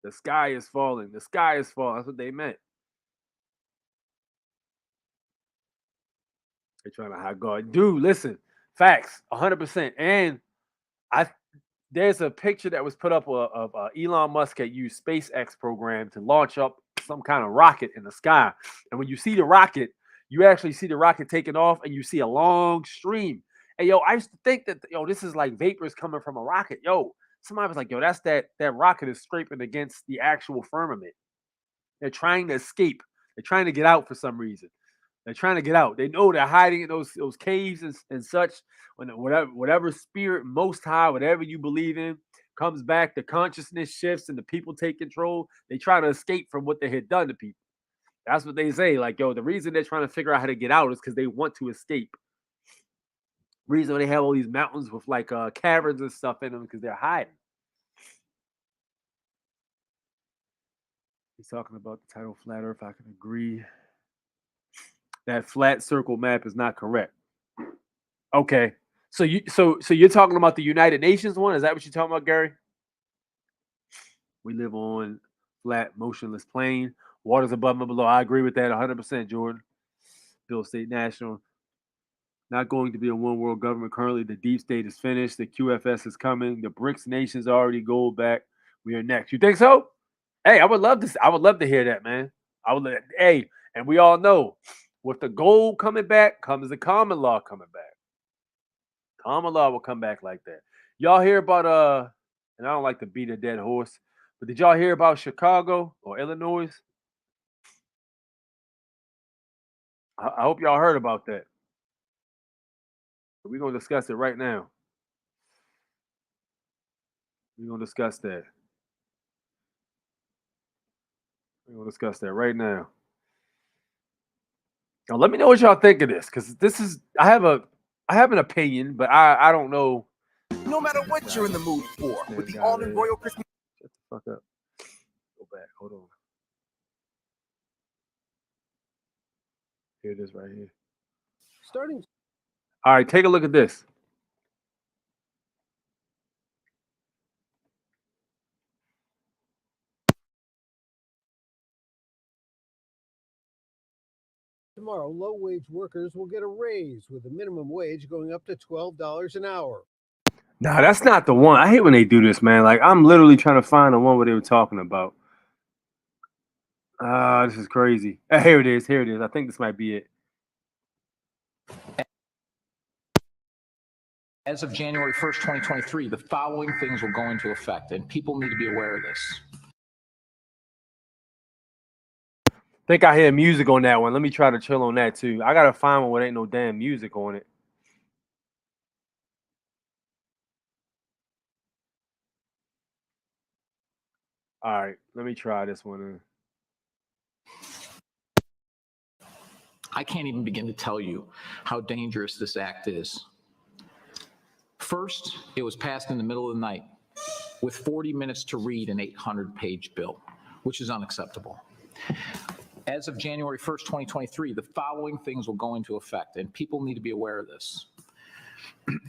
The sky is falling. The sky is falling. That's what they meant. They're trying to high guard. Dude, listen. Facts. 100%. And there's a picture that was put up of Elon Musk had used SpaceX program to launch up some kind of rocket in the sky. And when you see the rocket, you actually see the rocket taking off, and you see a long stream. And yo, I used to think that, yo, this is like vapors coming from a rocket. Yo, somebody was like, yo, that's that rocket is scraping against the actual firmament. They're trying to escape. They're trying to get out for some reason. They're trying to get out. They know they're hiding in those caves and such. When whatever spirit, most high, whatever you believe in, comes back, the consciousness shifts and the people take control. They try to escape from what they had done to people. That's what they say. Like, yo, the reason they're trying to figure out how to get out is because they want to escape. Reason they have all these mountains with like caverns and stuff in them, because they're hiding. He's talking about the title Flat Earth. I can agree. That flat circle map is not correct. Okay. So you're talking about the United Nations one? Is that what you're talking about, Gary? We live on flat, motionless plane. Waters above and below. I agree with that 100%, Jordan. Bill State National. Not going to be a one world government currently. The deep state is finished. The QFS is coming. The BRICS nations already go back. We are next. You think so? Hey, I would love to hear that, man. Hey, and we all know, with the gold coming back comes the common law coming back. Common law will come back like that. Y'all hear about and I don't like to beat a dead horse, but did y'all hear about Chicago or Illinois? I hope y'all heard about that. We're gonna discuss it right now. We're gonna discuss that. We're gonna discuss that right now. Now, let me know what y'all think of this, because this is I have an opinion, but I don't know. No matter what you're in the mood for, with the all-in Royal Christmas. Shut the fuck up. Go back. Hold on. Here it is right here. Starting All right, take a look at this. tomorrow, low-wage workers will get a raise, with the minimum wage going up to $12 an hour. Nah, that's not the one. I hate when they do this, man. Like, I'm literally trying to find the one where they were talking about. This is crazy. Here it is. Here it is. I think this might be it. As of January 1st, 2023, the following things will go into effect, and people need to be aware of this. Think I hear music on that one. Let me try to chill on that too. I gotta find one where ain't no damn music on it. All right, let me try this one. I can't even begin to tell you how dangerous this act is. First, it was passed in the middle of the night with 40 minutes to read an 800-page bill, which is unacceptable. As of January 1st, 2023, the following things will go into effect, and people need to be aware of this.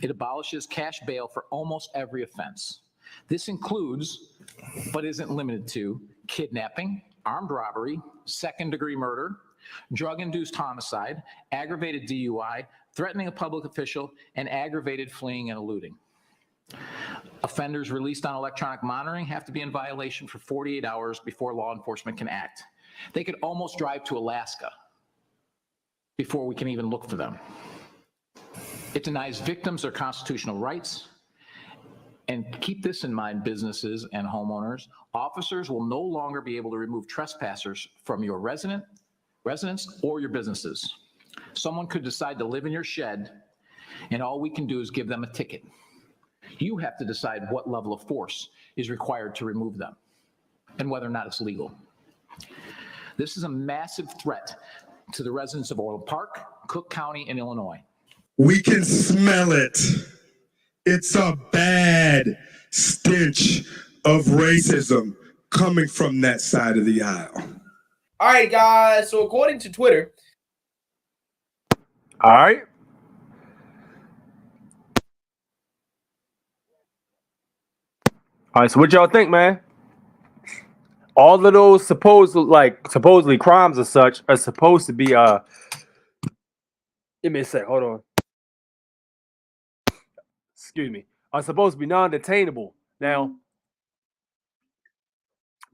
It abolishes cash bail for almost every offense. This includes, but isn't limited to, kidnapping, armed robbery, second-degree murder, drug-induced homicide, aggravated DUI, threatening a public official, and aggravated fleeing and eluding. Offenders released on electronic monitoring have to be in violation for 48 hours before law enforcement can act. They could almost drive to Alaska before we can even look for them. It denies victims their constitutional rights. And keep this in mind, businesses and homeowners. Officers will no longer be able to remove trespassers from your residence or your businesses. Someone could decide to live in your shed, and all we can do is give them a ticket. You have to decide what level of force is required to remove them and whether or not it's legal. This is a massive threat to the residents of Orland Park, Cook County, and Illinois. We can smell it. It's a bad stench of racism coming from that side of the aisle. All right, guys. So according to Twitter. All right. All right. So what y'all think, man? All of those supposedly crimes and such are supposed to be give me a sec. Hold on. Excuse me. Are supposed to be non-detainable. Now,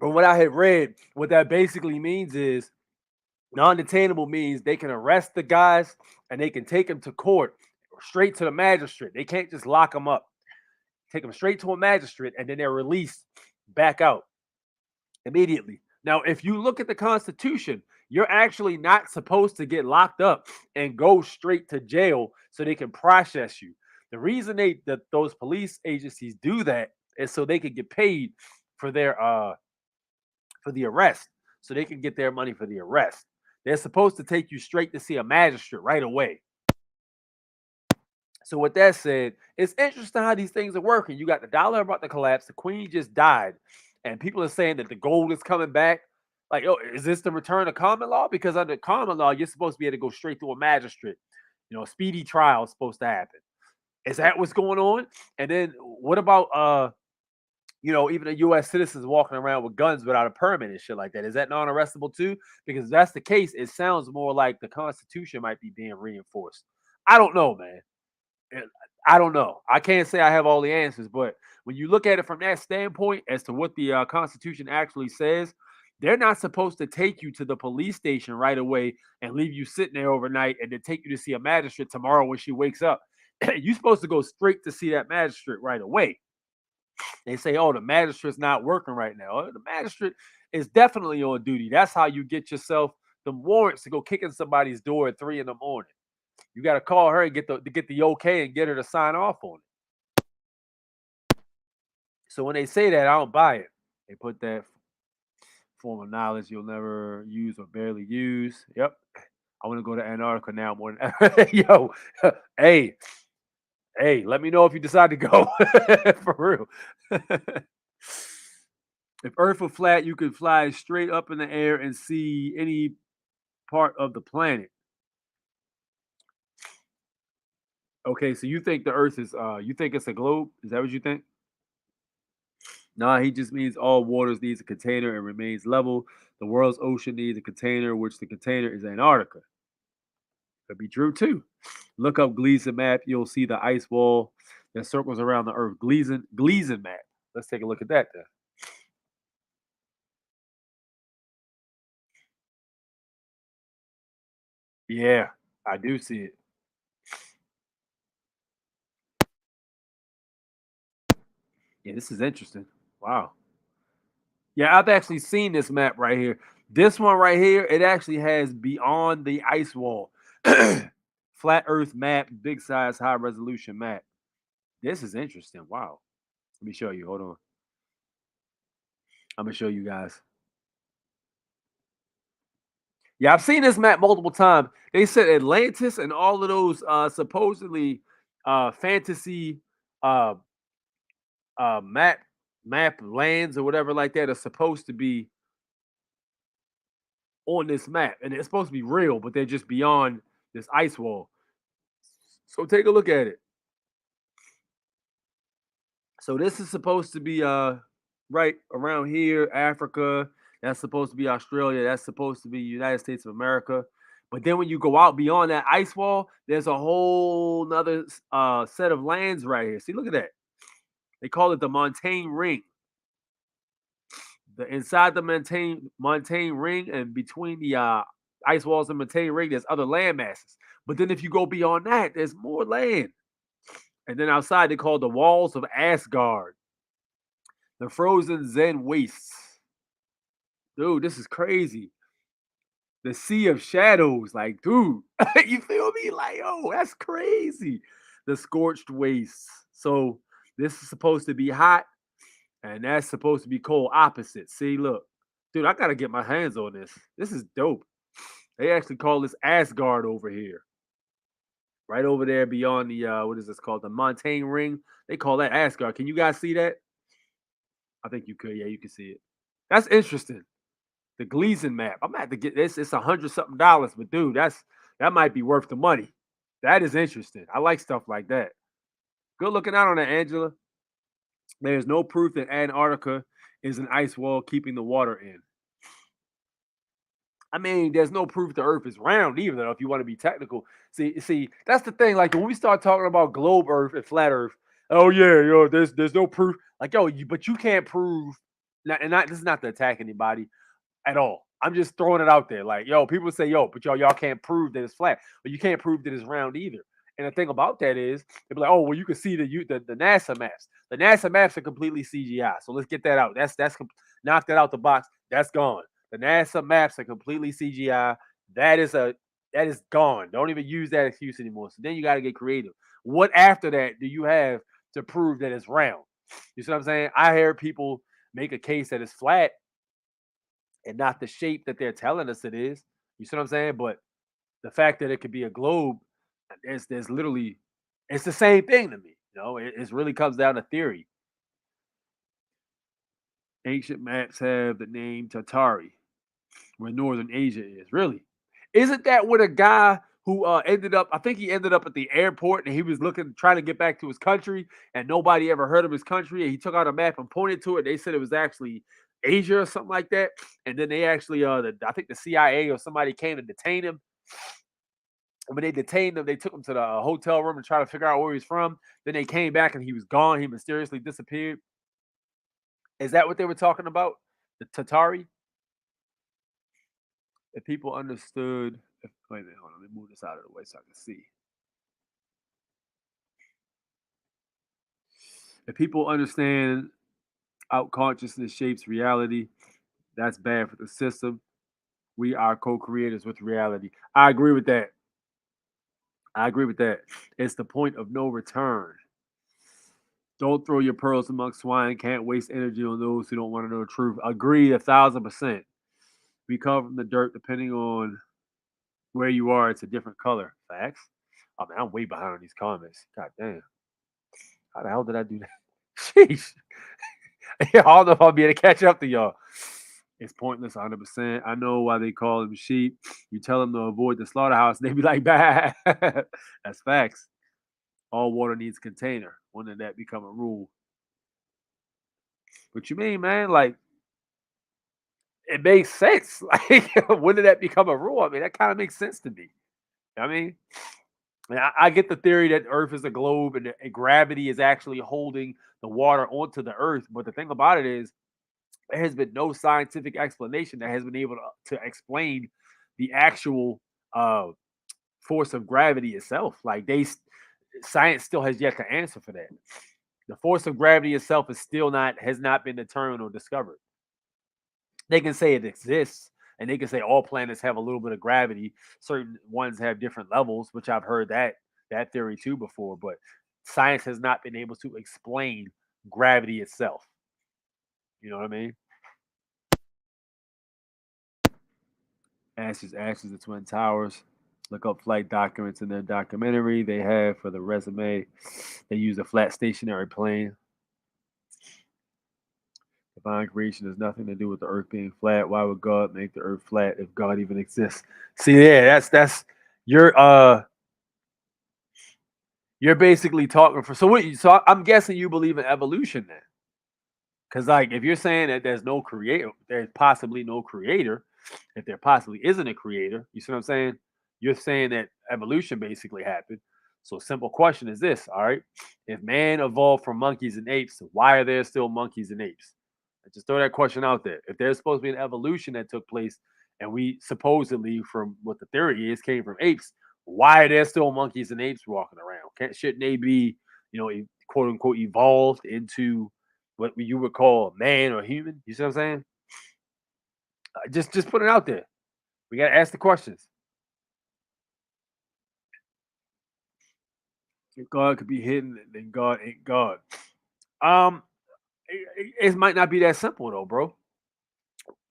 from what I had read, what that basically means is non-detainable means they can arrest the guys and they can take them to court straight to the magistrate. They can't just lock them up. Take them straight to a magistrate and then they're released back out immediately. Now, if you look at the Constitution, you're actually not supposed to get locked up and go straight to jail so they can process you. The reason those police agencies do that is so they can get paid for their for the arrest, so they can get their money for the arrest. They're supposed to take you straight to see a magistrate right away. So with that said, it's interesting how these things are working. You got the dollar about to collapse. The queen just died. And people are saying that the gold is coming back. Like, oh, is this the return of common law? Because under common law, you're supposed to be able to go straight to a magistrate. You know, a speedy trial is supposed to happen. Is that what's going on? And then what about, even the U.S. citizens walking around with guns without a permit and shit like that? Is that non-arrestable too? Because if that's the case, it sounds more like the Constitution might be being reinforced. I don't know, man. I don't know. I can't say I have all the answers, but when you look at it from that standpoint as to what the Constitution actually says, they're not supposed to take you to the police station right away and leave you sitting there overnight and then take you to see a magistrate tomorrow when she wakes up. You're supposed to go straight to see that magistrate right away. They say, oh, the magistrate's not working right now. The magistrate is definitely on duty. That's how you get yourself the warrants to go kicking somebody's door at 3 a.m. You got to call her and get the okay and get her to sign off on it. So when they say that, I don't buy it. They put that form of knowledge you'll never use or barely use. Yep. I want to go to Antarctica now more than ever. Yo, hey, let me know if you decide to go. For real. If Earth were flat, you could fly straight up in the air and see any part of the planet. Okay, so you think the Earth is you think it's a globe? Is that what you think? Nah, he just means all waters needs a container and remains level. The world's ocean needs a container, which the container is Antarctica. Could be true too. Look up Gleason map. You'll see the ice wall that circles around the Earth. Gleason map. Let's take a look at that then. Yeah, I do see it. Yeah, this is interesting. Wow. Yeah, I've actually seen this map right here. This one right here, it actually has beyond the ice wall. Flat Earth map, big size, high resolution map. This is interesting. Wow. Let me show you. Hold on. I'm gonna show you guys. Yeah, I've seen this map multiple times. They said Atlantis and all of those supposedly fantasy uh map lands or whatever like that are supposed to be on this map, and it's supposed to be real, but they're just beyond this ice wall. So take a look at it. So this is supposed to be right around here, Africa. That's supposed to be Australia. That's supposed to be United States of America. But then when you go out beyond that ice wall, there's a whole nother set of lands right here. See, look at that. They call it the Montane Ring. The inside the Montane Ring and between the ice walls and Montane Ring, there's other land masses. But then if you go beyond that, there's more land. And then outside, they call the walls of Asgard, the frozen Zen wastes. Dude, this is crazy. The Sea of Shadows, like, dude, you feel me? Like, oh, that's crazy. The scorched wastes. So this is supposed to be hot, and that's supposed to be cold opposite. See, look, dude, I gotta get my hands on this. This is dope. They actually call this Asgard over here. Right over there beyond the what is this called? The Montane Ring. They call that Asgard. Can you guys see that? I think you could. Yeah, you can see it. That's interesting. The Gleason map. I'm gonna have to get this. It's $100 something, but dude, that might be worth the money. That is interesting. I like stuff like that. Good looking out on that, Angela. There's no proof that Antarctica is an ice wall keeping the water in. I mean, there's no proof the Earth is round either, though, if you want to be technical. See, that's the thing. Like when we start talking about globe Earth and flat Earth, oh yeah, there's no proof. Like but you can't prove. This is not to attack anybody at all. I'm just throwing it out there. Like people say but y'all can't prove that it's flat, but you can't prove that it's round either. And the thing about that is, they'll be like, oh well, you can see the NASA maps. The NASA maps are completely CGI. So let's get that out. That's knock that out the box. That's gone. The NASA maps are completely CGI. That is gone. Don't even use that excuse anymore. So then you got to get creative. What after that do you have to prove that it's round? You see what I'm saying? I hear people make a case that it's flat and not the shape that they're telling us it is. You see what I'm saying? But the fact that it could be a globe, there's literally, it's the same thing to me. It really comes down to theory. Ancient maps have the name Tatari, where Northern Asia is. Really? Isn't that what a guy who ended up at the airport and he was trying to get back to his country and nobody ever heard of his country, and he took out a map and pointed to it. They said it was actually Asia or something like that. And then they actually, I think the CIA or somebody came to detain him. When they detained him, they took him to the hotel room and tried to figure out where he's from. Then they came back and he was gone. He mysteriously disappeared. Is that what they were talking about? The Tatari? If people understood, wait a minute, hold on, let me move this out of the way so I can see. If people understand how consciousness shapes reality, that's bad for the system. We are co-creators with reality. I agree with that. It's the point of no return. Don't throw your pearls among swine. Can't waste energy on those who don't want to know the truth. Agreed 1,000%. We come from the dirt depending on where you are. It's a different color. Facts. Oh man, I'm way behind on these comments. God damn. How the hell did I do that? Sheesh. I don't know if I'll be able to catch up to y'all. It's pointless 100%. I know why they call them sheep. You tell them to avoid the slaughterhouse, they be like, bah. That's facts. All water needs a container. When did that become a rule? What you mean, man? Like, it makes sense. Like, when did that become a rule? I mean, that kind of makes sense to me. I mean, I get the theory that Earth is a globe and gravity is actually holding the water onto the Earth. But the thing about it is, there has been no scientific explanation that has been able to explain the actual uh, force of gravity itself. Like science still has yet to answer for that. The force of gravity itself has not been determined or discovered. They can say it exists, and they can say all planets have a little bit of gravity. Certain ones have different levels, which I've heard that theory too before. But science has not been able to explain gravity itself. You know what I mean? Ashes, the Twin Towers. Look up flight documents in their documentary they have for the resume. They use a flat stationary plane. Divine creation has nothing to do with the earth being flat. Why would God make the earth flat if God even exists? See, yeah, that's you're basically talking for so I'm guessing you believe in evolution then. Because like if you're saying that there's possibly no creator, if there possibly isn't a creator, you see what I'm saying? You're saying that evolution basically happened. So simple question is this, all right? If man evolved from monkeys and apes, why are there still monkeys and apes? Just throw that question out there. If there's supposed to be an evolution that took place, and we supposedly, from what the theory is, came from apes, why are there still monkeys and apes walking around? Shouldn't they be, quote unquote, evolved into what you would call man or human? You see what I'm saying? Just put it out there. We got to ask the questions. If God could be hidden, then God ain't God. It might not be that simple though, bro.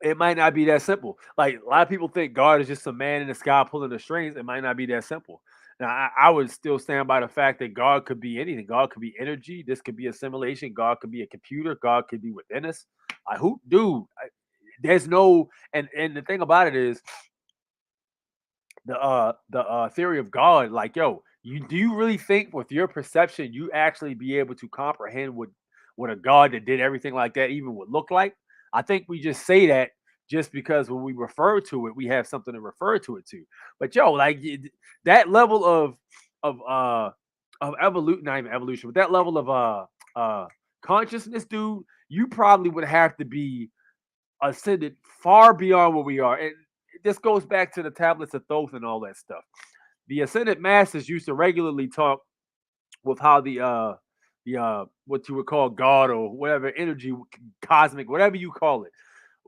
It might not be that simple. Like a lot of people think God is just a man in the sky pulling the strings. It might not be that simple. Now, I would still stand by the fact that God could be anything. God could be energy. This could be a simulation. God could be a computer. God could be within us. There's no, and the thing about it is the theory of God. Like, yo, do you really think with your perception you actually be able to comprehend what a God that did everything like that even would look like? I think we just say that just because when we refer to it, we have something to refer to it to. But yo, like that level of evolution, not even evolution, but that level of consciousness, dude, you probably would have to be ascended far beyond where we are. And this goes back to the tablets of Thoth and all that stuff. The ascended masters used to regularly talk with how the what you would call God or whatever energy, cosmic, whatever you call it,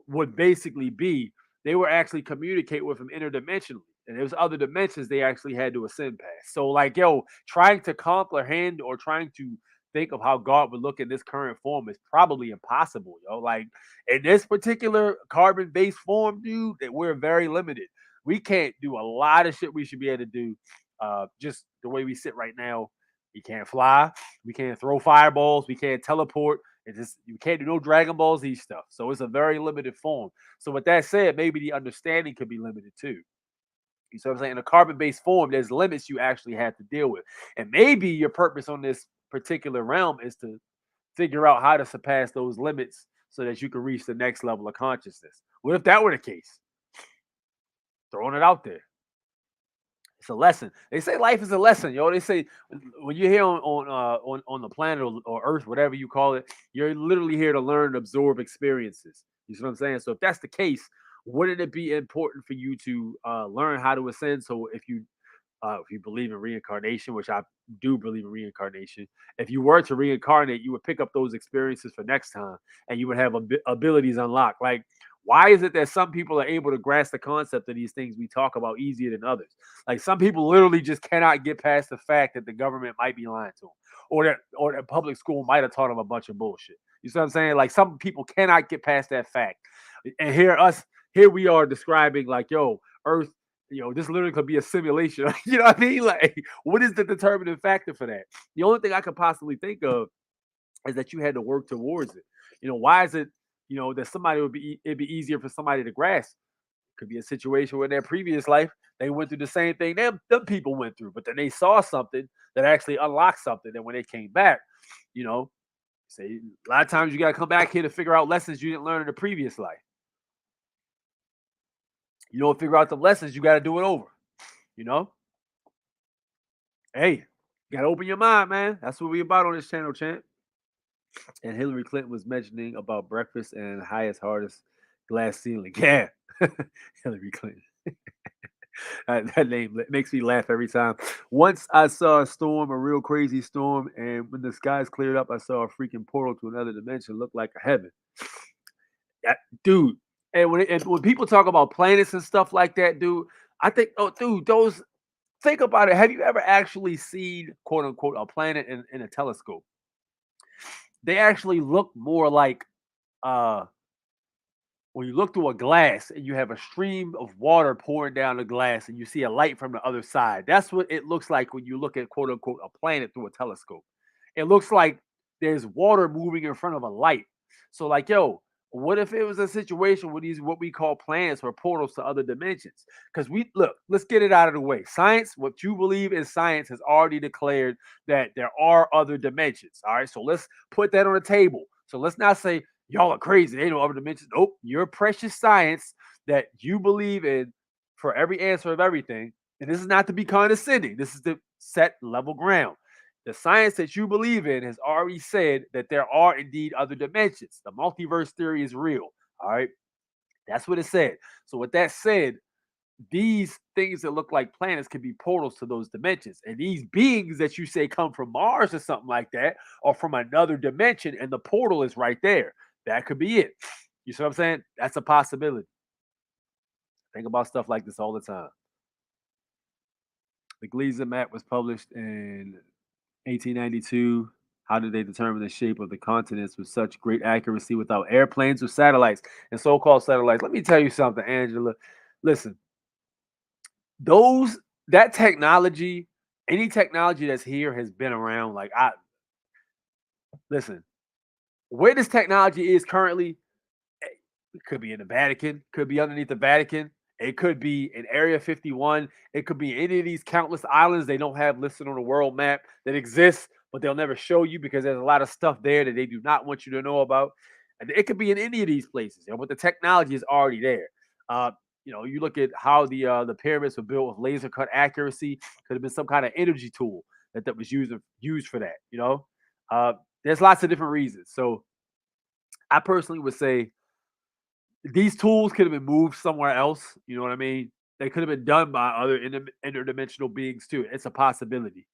would basically be. They were actually communicate with him interdimensionally, and there's other dimensions they actually had to ascend past. So, like, yo, trying to comprehend or trying to think of how God would look in this current form is probably impossible, yo. Like in this particular carbon-based form, dude, that we're very limited. We can't do a lot of shit we should be able to do. Just the way we sit right now, we can't fly, we can't throw fireballs, we can't teleport. You can't do no Dragon Ball Z stuff. So it's a very limited form. So with that said, maybe the understanding could be limited too. You see what I'm saying? In a carbon-based form, there's limits you actually have to deal with. And maybe your purpose on this particular realm is to figure out how to surpass those limits so that you can reach the next level of consciousness. What if that were the case? Throwing it out there. It's a lesson. They say life is a lesson, yo. They say when you're here on the planet or Earth, whatever you call it, you're literally here to learn and absorb experiences. You see what I'm saying? So if that's the case, wouldn't it be important for you to learn how to ascend? So if you believe in reincarnation, which I do believe in reincarnation, if you were to reincarnate, you would pick up those experiences for next time, and you would have abilities unlocked. Like, why is it that some people are able to grasp the concept of these things we talk about easier than others? Like, some people literally just cannot get past the fact that the government might be lying to them, or that public school might have taught them a bunch of bullshit. You see what I'm saying? Like, some people cannot get past that fact, and here we are describing like, yo, Earth. This literally could be a simulation. You know what I mean? Like, what is the determining factor for that? The only thing I could possibly think of is that you had to work towards it. Why is it, that it'd be easier for somebody to grasp? Could be a situation where in their previous life they went through the same thing them people went through, but then they saw something that actually unlocked something. And when they came back, you know, say a lot of times you got to come back here to figure out lessons you didn't learn in the previous life. You don't figure out the lessons, you got to do it over. You know, hey, you got to open your mind, man. That's what we about on this channel, champ. And Hillary Clinton was mentioning about breakfast and highest, hardest glass ceiling. Yeah, Hillary Clinton. That name makes me laugh every time. Once I saw a storm, a real crazy storm, and when the skies cleared up, I saw a freaking portal to another dimension. Looked like a heaven. Dude. And when people talk about planets and stuff like that, dude, I think, oh, dude, those. Think about it. Have you ever actually seen, quote unquote, a planet in a telescope? They actually look more like when you look through a glass and you have a stream of water pouring down the glass and you see a light from the other side. That's what it looks like when you look at, quote unquote, a planet through a telescope. It looks like there's water moving in front of a light. So, like, yo, what if it was a situation where these what we call planets or portals to other dimensions? Because we look, let's get it out of the way. Science, what you believe in science, has already declared that there are other dimensions. All right, so let's put that on the table. So let's not say y'all are crazy. They know other dimensions. Nope, your precious science that you believe in for every answer of everything. And this is not to be condescending. This is to set level ground. The science that you believe in has already said that there are indeed other dimensions. The multiverse theory is real. All right. That's what it said. So, with that said, these things that look like planets can be portals to those dimensions. And these beings that you say come from Mars or something like that are from another dimension, and the portal is right there. That could be it. You see what I'm saying? That's a possibility. Think about stuff like this all the time. The Gliese map was published in 1892. How did they determine the shape of the continents with such great accuracy without airplanes or satellites and so-called satellites? Let me tell you something, Angela. Listen, that technology, any technology that's here has been around. Like, listen, where this technology is currently, it could be in the Vatican, could be underneath the Vatican. It could be in Area 51. It could be any of these countless islands they don't have listed on the world map that exist, but they'll never show you because there's a lot of stuff there that they do not want you to know about. And it could be in any of these places, but the technology is already there. You look at how the pyramids were built with laser cut accuracy. Could have been some kind of energy tool that was used for that. There's lots of different reasons. So I personally would say these tools could have been moved somewhere else. You know what I mean? They could have been done by other interdimensional beings too. It's a possibility.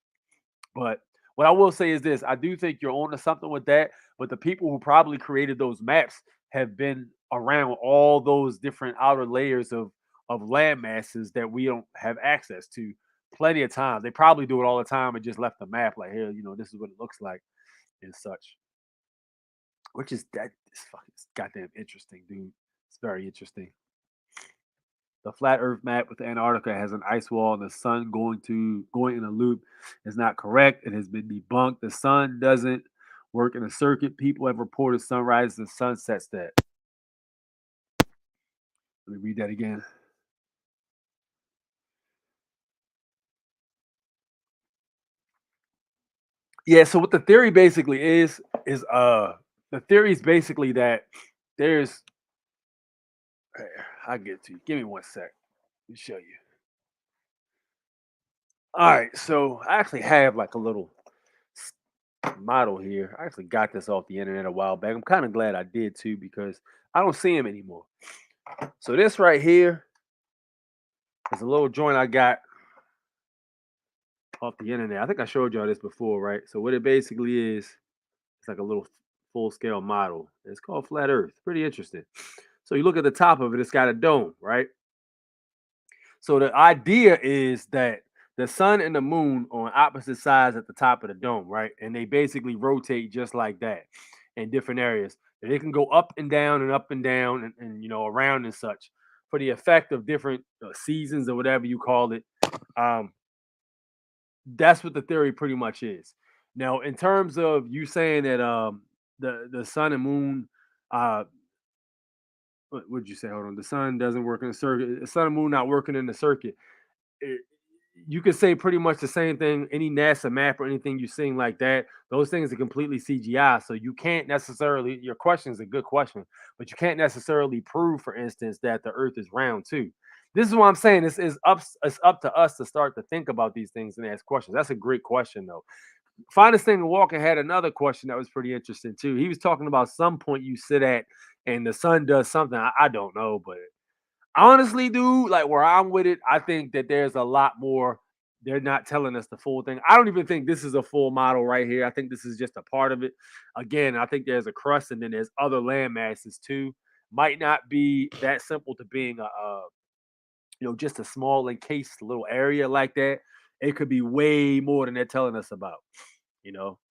But what I will say is this: I do think you're onto something with that. But the people who probably created those maps have been around all those different outer layers of land masses that we don't have access to plenty of times. They probably do it all the time and just left the map like, here, this is what it looks like and such. Which is fucking goddamn interesting, dude. It's very interesting. The flat Earth map with Antarctica has an ice wall and the sun going in a loop is not correct. It has been debunked. The sun doesn't work in a circuit. People have reported sunrises and sunsets that. Let me read that again. Yeah, so what the theory basically is the theory is basically that there's I'll get to you. Give me 1 sec. Let me show you. All right, so I actually have like a little model here. I actually got this off the internet a while back. I'm kind of glad I did too because I don't see him anymore. So this right here is a little joint I got off the internet. I think I showed y'all this before, right? So what it basically is, it's like a little full-scale model. It's called Flat Earth. Pretty interesting. So you look at the top of it, it's got a dome, right? So the idea is that the sun and the moon are on opposite sides at the top of the dome, right? And they basically rotate just like that in different areas. And they can go up and down and around and such for the effect of different seasons or whatever you call it. That's what the theory pretty much is. Now, in terms of you saying that the sun and moon what would you say? Hold on. The sun doesn't work in the circuit. The sun and moon not working in the circuit. You could say pretty much the same thing. Any NASA map or anything you're seeing like that, those things are completely CGI. So you can't necessarily. Your question is a good question, but you can't necessarily prove, for instance, that the Earth is round too. This is what I'm saying. It's up to us to start to think about these things and ask questions. That's a great question, though. Finest thing Walker had another question that was pretty interesting too. He was talking about some point you sit at and the sun does something. I don't know, but honestly, dude, like where I'm with it, I think that there's a lot more. They're not telling us the full thing. I don't even think this is a full model right here. I think this is just a part of it. Again, I think there's a crust and then there's other land masses too. Might not be that simple to being just a small encased little area like that. It could be way more than they're telling us about.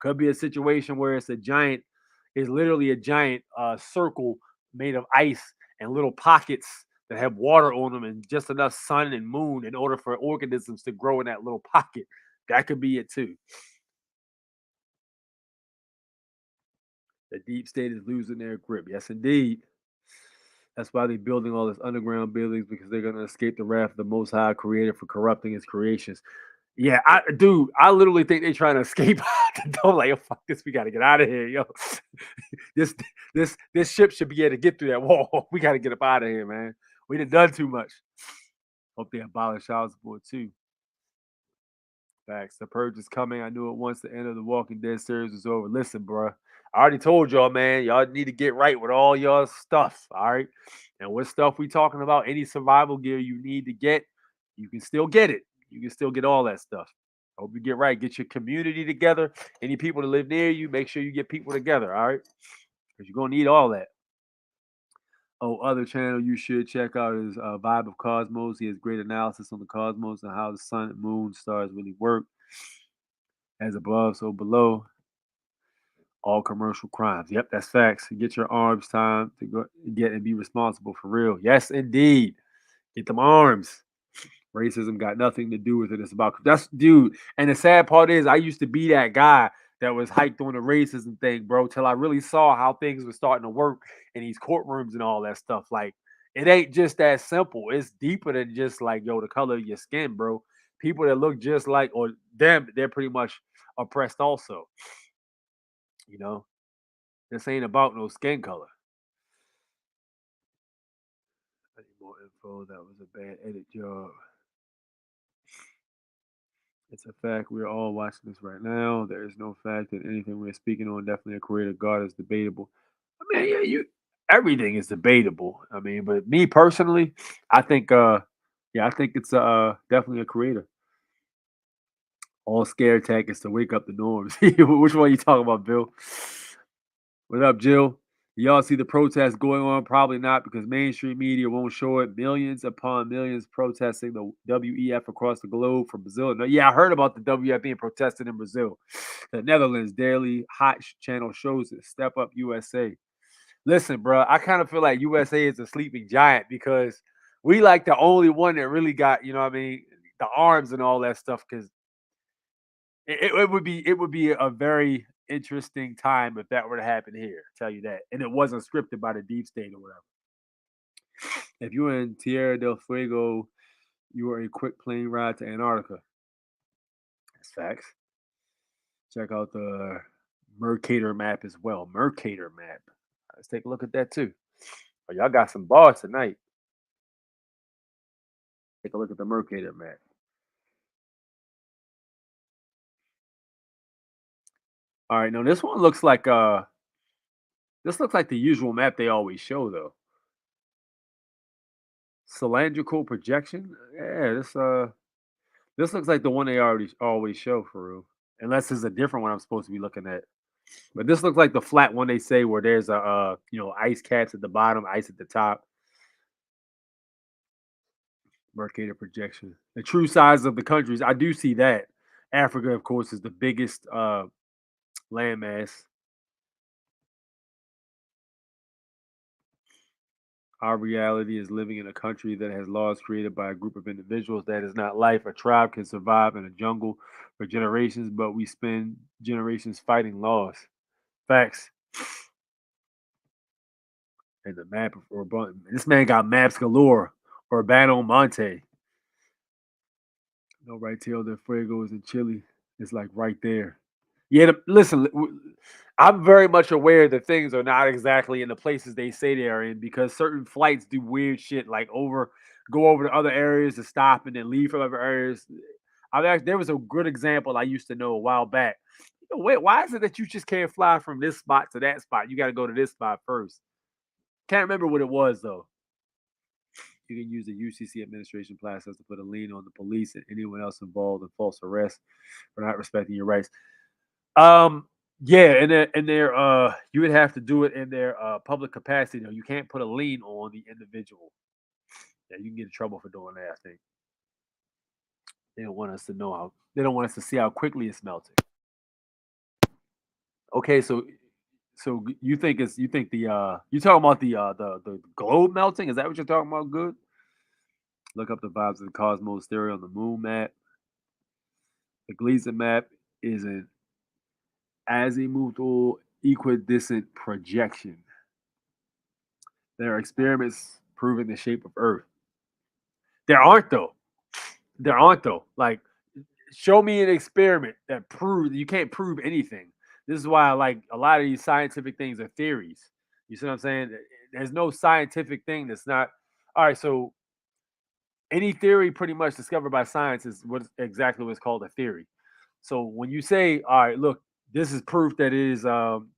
Could be a situation where it's literally a giant circle made of ice and little pockets that have water on them and just enough sun and moon in order for organisms to grow in that little pocket. That could be it too. The deep state is losing their grip. Yes, indeed. That's why they're building all this underground buildings because they're going to escape the wrath of the Most High Creator for corrupting His creations. Yeah, I literally think they're trying to escape the door. Like, yo, fuck this, we got to get out of here, yo. this ship should be able to get through that wall. We got to get up out of here, man. We done too much. Hope they abolish child support too. Facts. The purge is coming. I knew it once the end of the Walking Dead series was over. Listen, bro. I already told y'all, man. Y'all need to get right with all y'all stuff. All right. And what stuff we talking about? Any survival gear you need to get, you can still get it. You can still get all that stuff. I hope you get right. Get your community together. Any people that live near you, make sure you get people together. All right. Because you're going to need all that. Oh, other channel you should check out is Vibe of Cosmos. He has great analysis on the cosmos and how the sun and moon stars really work. As above, so below. All commercial crimes. Yep, that's facts. Get your arms time to go get and be responsible for real. Yes, indeed. Get them arms. Racism got nothing to do with it. It's about that's dude. And the sad part is I used to be that guy that was hyped on the racism thing, bro, till I really saw how things were starting to work in these courtrooms and all that stuff. Like, it ain't just that simple. It's deeper than just like, yo, the color of your skin, bro. People that look just like or them, they're pretty much oppressed also. This ain't about no skin color. I need more info. That was a bad edit job. It's a fact. We're all watching this right now. There is no fact that anything we're speaking on, definitely a creator God, is debatable. I mean, yeah, everything is debatable. I mean, but me personally, I think I think it's definitely a creator. All scare tactics to wake up the norms. Which one you talking about, Bill? What up, Jill? Y'all see the protests going on? Probably not, because mainstream media won't show it. Millions upon millions protesting the WEF across the globe from Brazil. No, yeah, I heard about the WEF being protested in Brazil. The Netherlands Daily Hot Channel shows it. Step Up USA. Listen, bro, I kind of feel like USA is a sleeping giant because we like the only one that really got, the arms and all that stuff. Because it would be a very interesting time if that were to happen here. Tell you that, and it wasn't scripted by the deep state or whatever. If you were in Tierra del Fuego, you were a quick plane ride to Antarctica. That's facts. Check out the Mercator map as well. Mercator map. Let's take a look at that too. Oh, y'all got some bars tonight. Take a look at the Mercator map. All right, now this one looks like the usual map they always show though. Cylindrical projection. Yeah, this looks like the one they always show for real. Unless it's a different one I'm supposed to be looking at. But this looks like the flat one they say where there's a ice caps at the bottom, ice at the top. Mercator projection. The true size of the countries, I do see that. Africa, of course, is the biggest landmass. Our reality is living in a country that has laws created by a group of individuals. That is not life. A tribe can survive in a jungle for generations, but we spend generations fighting laws. Facts. And the map of Urbano. This man got maps galore. Urbano Monte. No, right tail del Fuego is in Chile. It's like right there. Yeah, listen, I'm very much aware that things are not exactly in the places they say they are in because certain flights do weird shit, like go over to other areas to stop and then leave from other areas. There was a good example I used to know a while back. Wait, why is it that you just can't fly from this spot to that spot? You got to go to this spot first. Can't remember what it was though. You can use the UCC administration process to put a lien on the police and anyone else involved in false arrest for not respecting your rights. Yeah, and their you would have to do it in their public capacity. Though you can't put a lien on the individual. Yeah, you can get in trouble for doing that. I think they don't want us to know how. They don't want us to see how quickly it's melting. Okay, so you think the you talking about the globe melting? Is that what you're talking about? Good. Look up the vibes of the cosmos theory on the moon map. The Gleason map is an azimuthal equidistant projection. There are experiments proving the shape of Earth. There aren't though. There aren't though. Like, show me an experiment that proves you can't prove anything. This is why I like a lot of these scientific things are theories. You see what I'm saying? There's no scientific thing that's not all right. So any theory pretty much discovered by science is exactly what's called a theory. So when you say, all right, look, this is proof that it is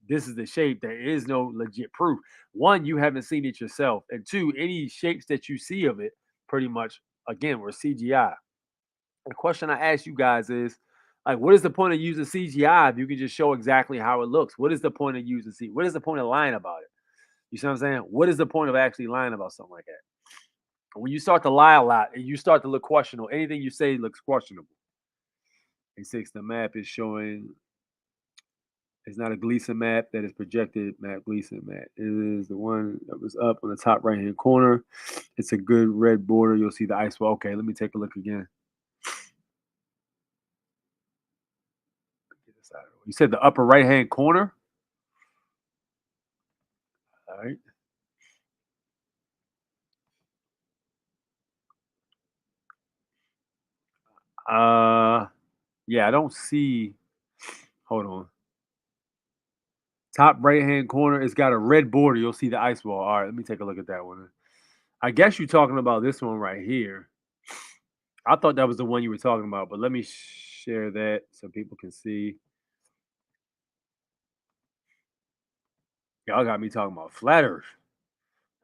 this is the shape, there is no legit proof. One, you haven't seen it yourself. And two, any shapes that you see of it pretty much again were CGI. The question I ask you guys is like, what is the point of using CGI if you can just show exactly how it looks? What is the point of using CGI? What is the point of lying about it? You see what I'm saying? What is the point of actually lying about something like that? When you start to lie a lot and you start to look questionable, anything you say looks questionable. A6, the map is showing it's not a Gleason map that is projected map, Gleason map. It is the one that was up on the top right hand corner. It's a good red border. You'll see the ice wall. Okay, let me take a look again. You said the upper right hand corner? All right. Yeah, I don't see. Hold on. Top right hand corner, it's got a red border. You'll see the ice wall. All right, let me take a look at that one. I guess you're talking about this one right here. I thought that was the one you were talking about, but let me share that so people can see. Y'all got me talking about flat Earth.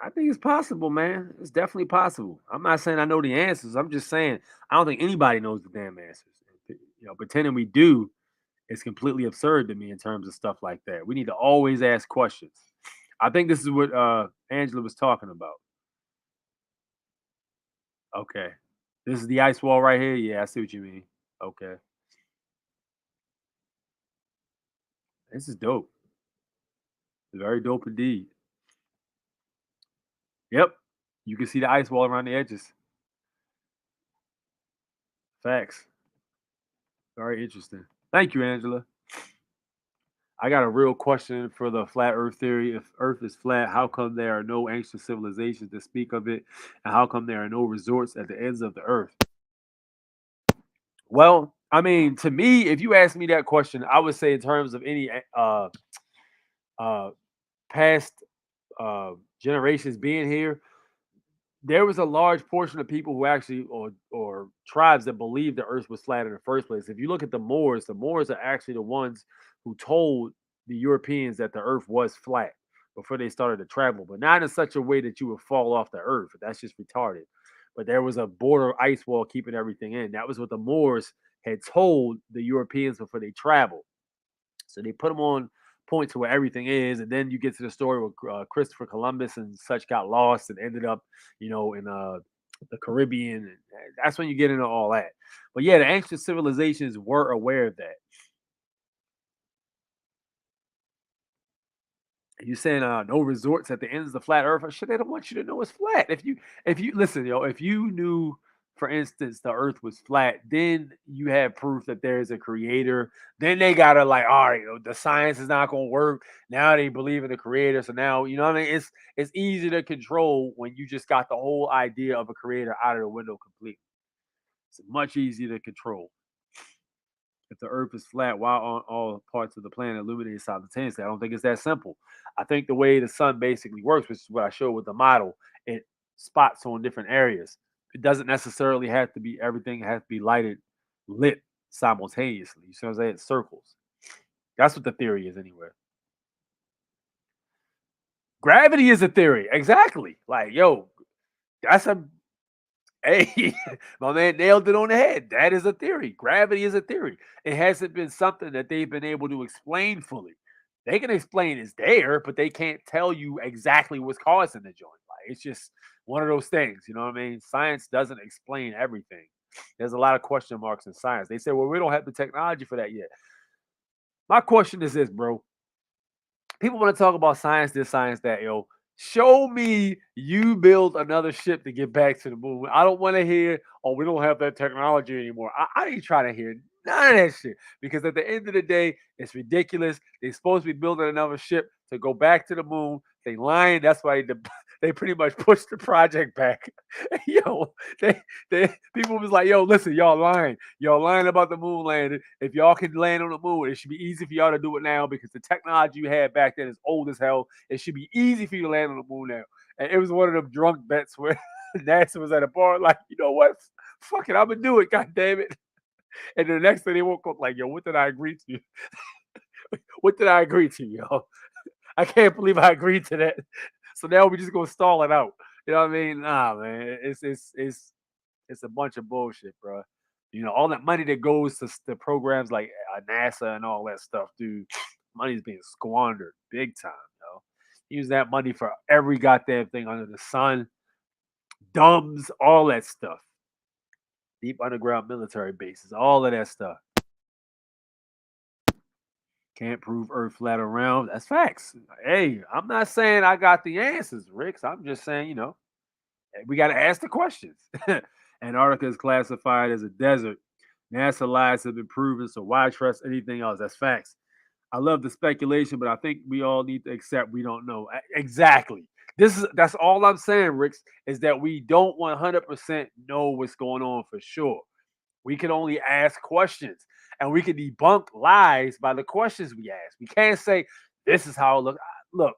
I think it's possible, man. It's definitely possible. I'm not saying I know the answers. I'm just saying I don't think anybody knows the damn answers. Pretending we do is completely absurd to me in terms of stuff like that. We need to always ask questions. I think this is what Angela was talking about. Okay. This is the ice wall right here. Yeah, I see what you mean. Okay. This is dope. Very dope indeed. Yep. You can see the ice wall around the edges. Facts. Very interesting. Thank you, Angela. I got a real question for the flat Earth theory. If Earth is flat, how come there are no ancient civilizations to speak of it? And how come there are no resorts at the ends of the Earth? Well, I mean, to me, if you ask me that question, I would say in terms of any past generations being here, there was a large portion of people who actually or tribes that believed the earth was flat in the first place. If you look at the Moors are actually the ones who told the Europeans that the earth was flat before they started to travel, but not in such a way that you would fall off the earth. That's just retarded. But there was a border ice wall keeping everything in. That was what the Moors had told the Europeans before they traveled. So they put them on point to where everything is, and then you get to the story where Christopher Columbus and such got lost and ended up, in the Caribbean. And that's when you get into all that. But yeah, the ancient civilizations were aware of that. You saying no resorts at the ends of the flat Earth? Shit, they don't want you to know it's flat. If you listen, if you knew for instance, the earth was flat, then you have proof that there's a creator. Then they gotta like, all right, the science is not gonna work. Now they believe in the creator. So now, you know what I mean? It's easy to control when you just got the whole idea of a creator out of the window completely. It's much easier to control. If the earth is flat, why aren't all parts of the planet illuminated simultaneously? I don't think it's that simple. I think the way the sun basically works, which is what I showed with the model, it spots on different areas. It doesn't necessarily have to be everything has to be lit simultaneously. You see what I'm saying? It circles. That's what the theory is anyway. Gravity is a theory. Exactly. Like, yo, that's a hey, my man nailed it on the head. That is a theory. Gravity is a theory. It hasn't been something that they've been able to explain fully. They can explain it's there, but they can't tell you exactly what's causing the joint. Like it's just one of those things. You know what I mean? Science doesn't explain everything. There's a lot of question marks in science. They say, well, we don't have the technology for that yet. My question is this, bro. People want to talk about science, this, science, that, yo. Show me you build another ship to get back to the moon. I don't want to hear, oh, we don't have that technology anymore. I ain't trying to hear none of that shit because at the end of the day, it's ridiculous. They're supposed to be building another ship to go back to the moon. They lying. That's why they pretty much pushed the project back. Yo, they people was like, yo, listen, y'all lying. Y'all lying about the moon landing. If y'all can land on the moon, it should be easy for y'all to do it now because the technology you had back then is old as hell. It should be easy for you to land on the moon now. And it was one of them drunk bets where NASA was at a bar, like, you know what? Fuck it, I'm gonna do it, god damn it. And then the next thing they woke up like, yo, what did I agree to? What did I agree to, yo? I can't believe I agreed to that. So now we just gonna stall it out. You know what I mean? Nah, man. It's a bunch of bullshit, bro. You know, all that money that goes to programs like NASA and all that stuff, dude. Money's being squandered big time, yo. Use that money for every goddamn thing under the sun. Dumbs, all that stuff. Deep underground military bases, all of that stuff. Can't prove Earth flat or round. That's facts. Hey, I'm not saying I got the answers, Ricks. I'm just saying, you know, we got to ask the questions. Antarctica is classified as a desert. NASA lies have been proven, so why trust anything else? That's facts. I love the speculation, but I think we all need to accept we don't know. Exactly. That's all I'm saying, Ricks, is that we don't 100% know what's going on for sure. We can only ask questions and we can debunk lies by the questions we ask. We can't say this is how it looks. Look,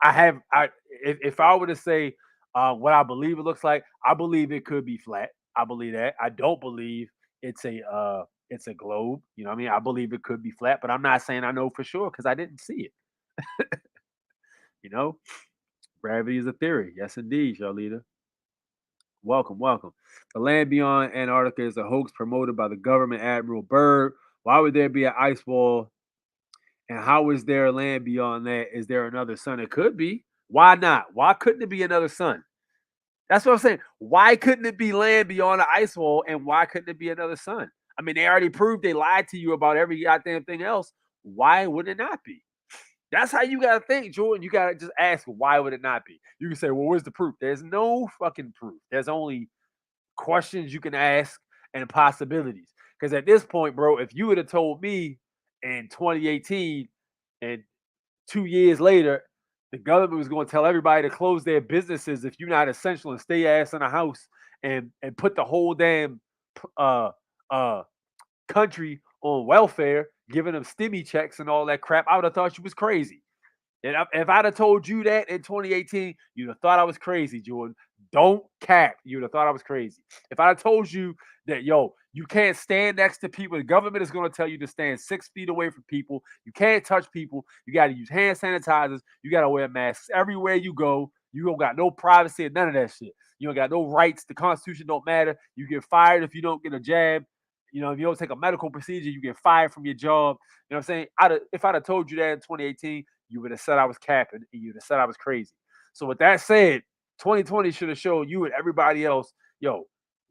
if I were to say what I believe it looks like, I believe it could be flat. I believe that. I don't believe it's a globe. You know what I mean? I believe it could be flat, but I'm not saying I know for sure because I didn't see it. You know, gravity is a theory. Yes, indeed, Charlita. Welcome, welcome. The land beyond Antarctica is a hoax promoted by the government, Admiral Byrd. Why would there be an ice wall? And how is there a land beyond that? Is there another sun? It could be. Why not? Why couldn't it be another sun? That's what I'm saying. Why couldn't it be land beyond the ice wall? And why couldn't it be another sun? I mean, they already proved they lied to you about every goddamn thing else. Why would it not be? That's how you gotta think, Jordan. You gotta just ask, why would it not be? You can say, well, where's the proof? There's no fucking proof. There's only questions you can ask and possibilities. Because at this point, bro, if you would have told me in 2018 and 2 years later, the government was going to tell everybody to close their businesses if you're not essential and stay ass in a house and put the whole damn uh uh country on welfare, giving them stimmy checks and all that crap, I would have thought you was crazy. And if I'd have told you that in 2018, you'd have thought I was crazy, Jordan. Don't cap. You'd have thought I was crazy. If I told you that, yo, you can't stand next to people, the government is going to tell you to stand 6 feet away from people. You can't touch people. You got to use hand sanitizers. You got to wear masks everywhere you go. You don't got no privacy and none of that shit. You don't got no rights. The Constitution don't matter. You get fired if you don't get a jab. You know, if you don't take a medical procedure, you get fired from your job. You know what I'm saying? If I'd have told you that in 2018, you would have said I was capping and you'd have said I was crazy. So with that said, 2020 should have showed you and everybody else, yo,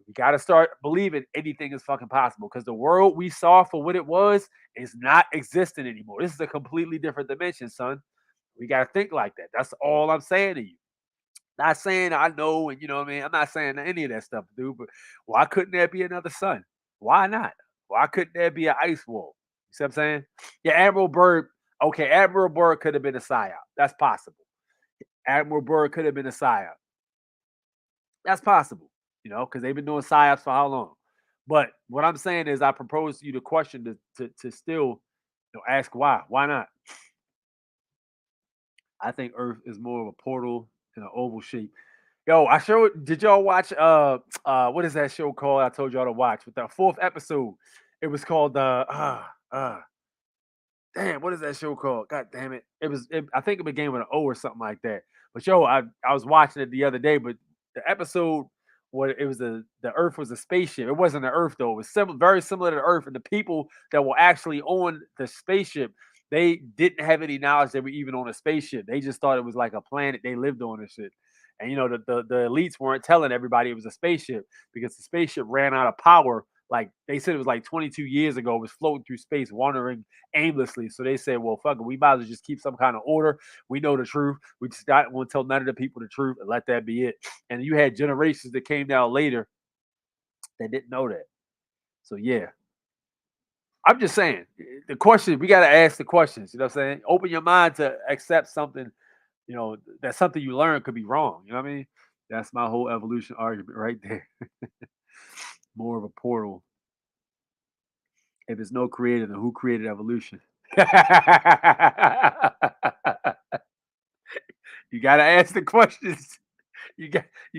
we got to start believing anything is fucking possible because the world we saw for what it was is not existing anymore. This is a completely different dimension, son. We got to think like that. That's all I'm saying to you. Not saying I know, and you know what I mean. I'm not saying any of that stuff, dude. But why couldn't there be another sun? Why not? Why couldn't there be an ice wall? You see what I'm saying? Yeah, Admiral Byrd. Okay, Admiral Byrd could have been a psyop. That's possible. Admiral Byrd could have been a psyop. That's possible. You know, because they've been doing psyops for how long? But what I'm saying is, I propose to you the question to still ask why. Why not? I think Earth is more of a portal in an oval shape. Yo, I showed. Did y'all watch? What is that show called? I told y'all to watch with the fourth episode. It was called damn. What is that show called? God damn it! I think it began with an O or something like that. But yo, I was watching it the other day. But the episode, what it was the Earth was a spaceship. It wasn't the Earth though. It was very similar to the Earth, and the people that were actually on the spaceship, they didn't have any knowledge they were even on a spaceship. They just thought it was like a planet they lived on and shit. And the elites weren't telling everybody it was a spaceship because the spaceship ran out of power. Like they said, it was like 22 years ago. It was floating through space, wandering aimlessly. So they said, "Well, fuck it, we might as well just keep some kind of order. We know the truth. We just don't want to tell none of the people the truth and let that be it." And you had generations that came down later that didn't know that. So yeah, I'm just saying the question. We got to ask the questions. You know what I'm saying? Open your mind to accept something. That something you learn could be wrong. You know what I mean? That's my whole evolution argument right there. More of a portal. If there's no creator, then who created evolution? You gotta ask the questions. You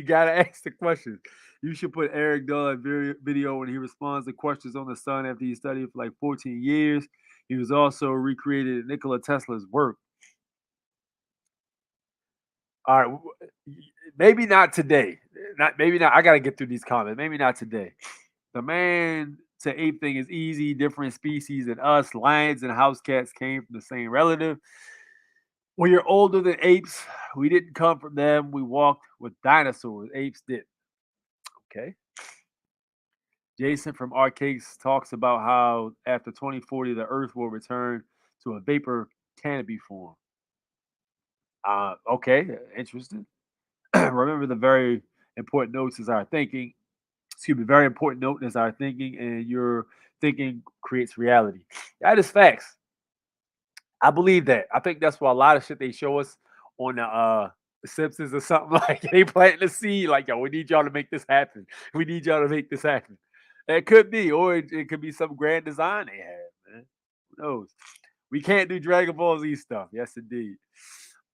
gotta ask the questions. You should put Eric Dunn video when he responds to questions on the sun after he studied for like 14 years. He was also recreated Nikola Tesla's work. All right, maybe not today. Maybe not. I gotta get through these comments. Maybe not today. The man to ape thing is easy. Different species than us. Lions and house cats came from the same relative. When you're older than apes, we didn't come from them. We walked with dinosaurs. Apes did. Okay. Jason from Arcades talks about how after 2040, the Earth will return to a vapor canopy form. Okay, interesting. Remember the very important notes is our thinking. Excuse me, very important note is our thinking, and your thinking creates reality. That is facts. I believe that. I think that's why a lot of shit they show us on the Simpsons or something like they planting the seed, like, yo, we need y'all to make this happen. We need y'all to make this happen. It could be, or it could be some grand design they have, man. Who knows? We can't do Dragon Ball Z stuff. Yes, indeed.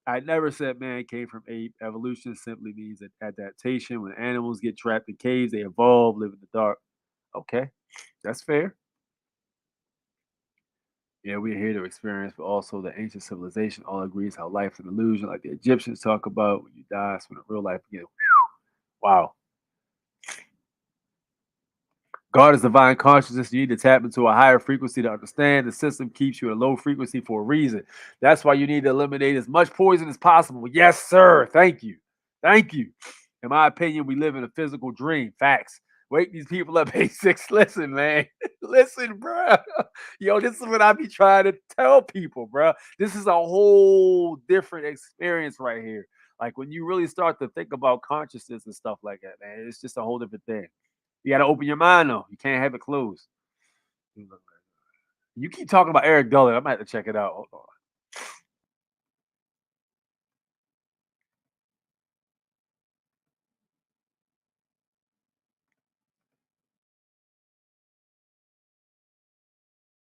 I never said man came from ape. Evolution simply means that adaptation. When animals get trapped in caves, they evolve, live in the dark. Okay, that's fair. Yeah, we're here to experience, but also the ancient civilization all agrees how life is an illusion, like the Egyptians talk about. When you die, it's when the real life begins. Wow. God is divine consciousness. You need to tap into a higher frequency to understand. The system keeps you at a low frequency for a reason. That's why you need to eliminate as much poison as possible. Yes, sir. Thank you. Thank you. In my opinion, we live in a physical dream. Facts. Wake these people up, A6. Listen, man. Listen, bro. Yo, this is what I be trying to tell people, bro. This is a whole different experience right here. Like when you really start to think about consciousness and stuff like that, man, it's just a whole different thing. You got to open your mind, though. You can't have it closed. You keep talking about Eric Dulles. I might have to check it out. Hold on.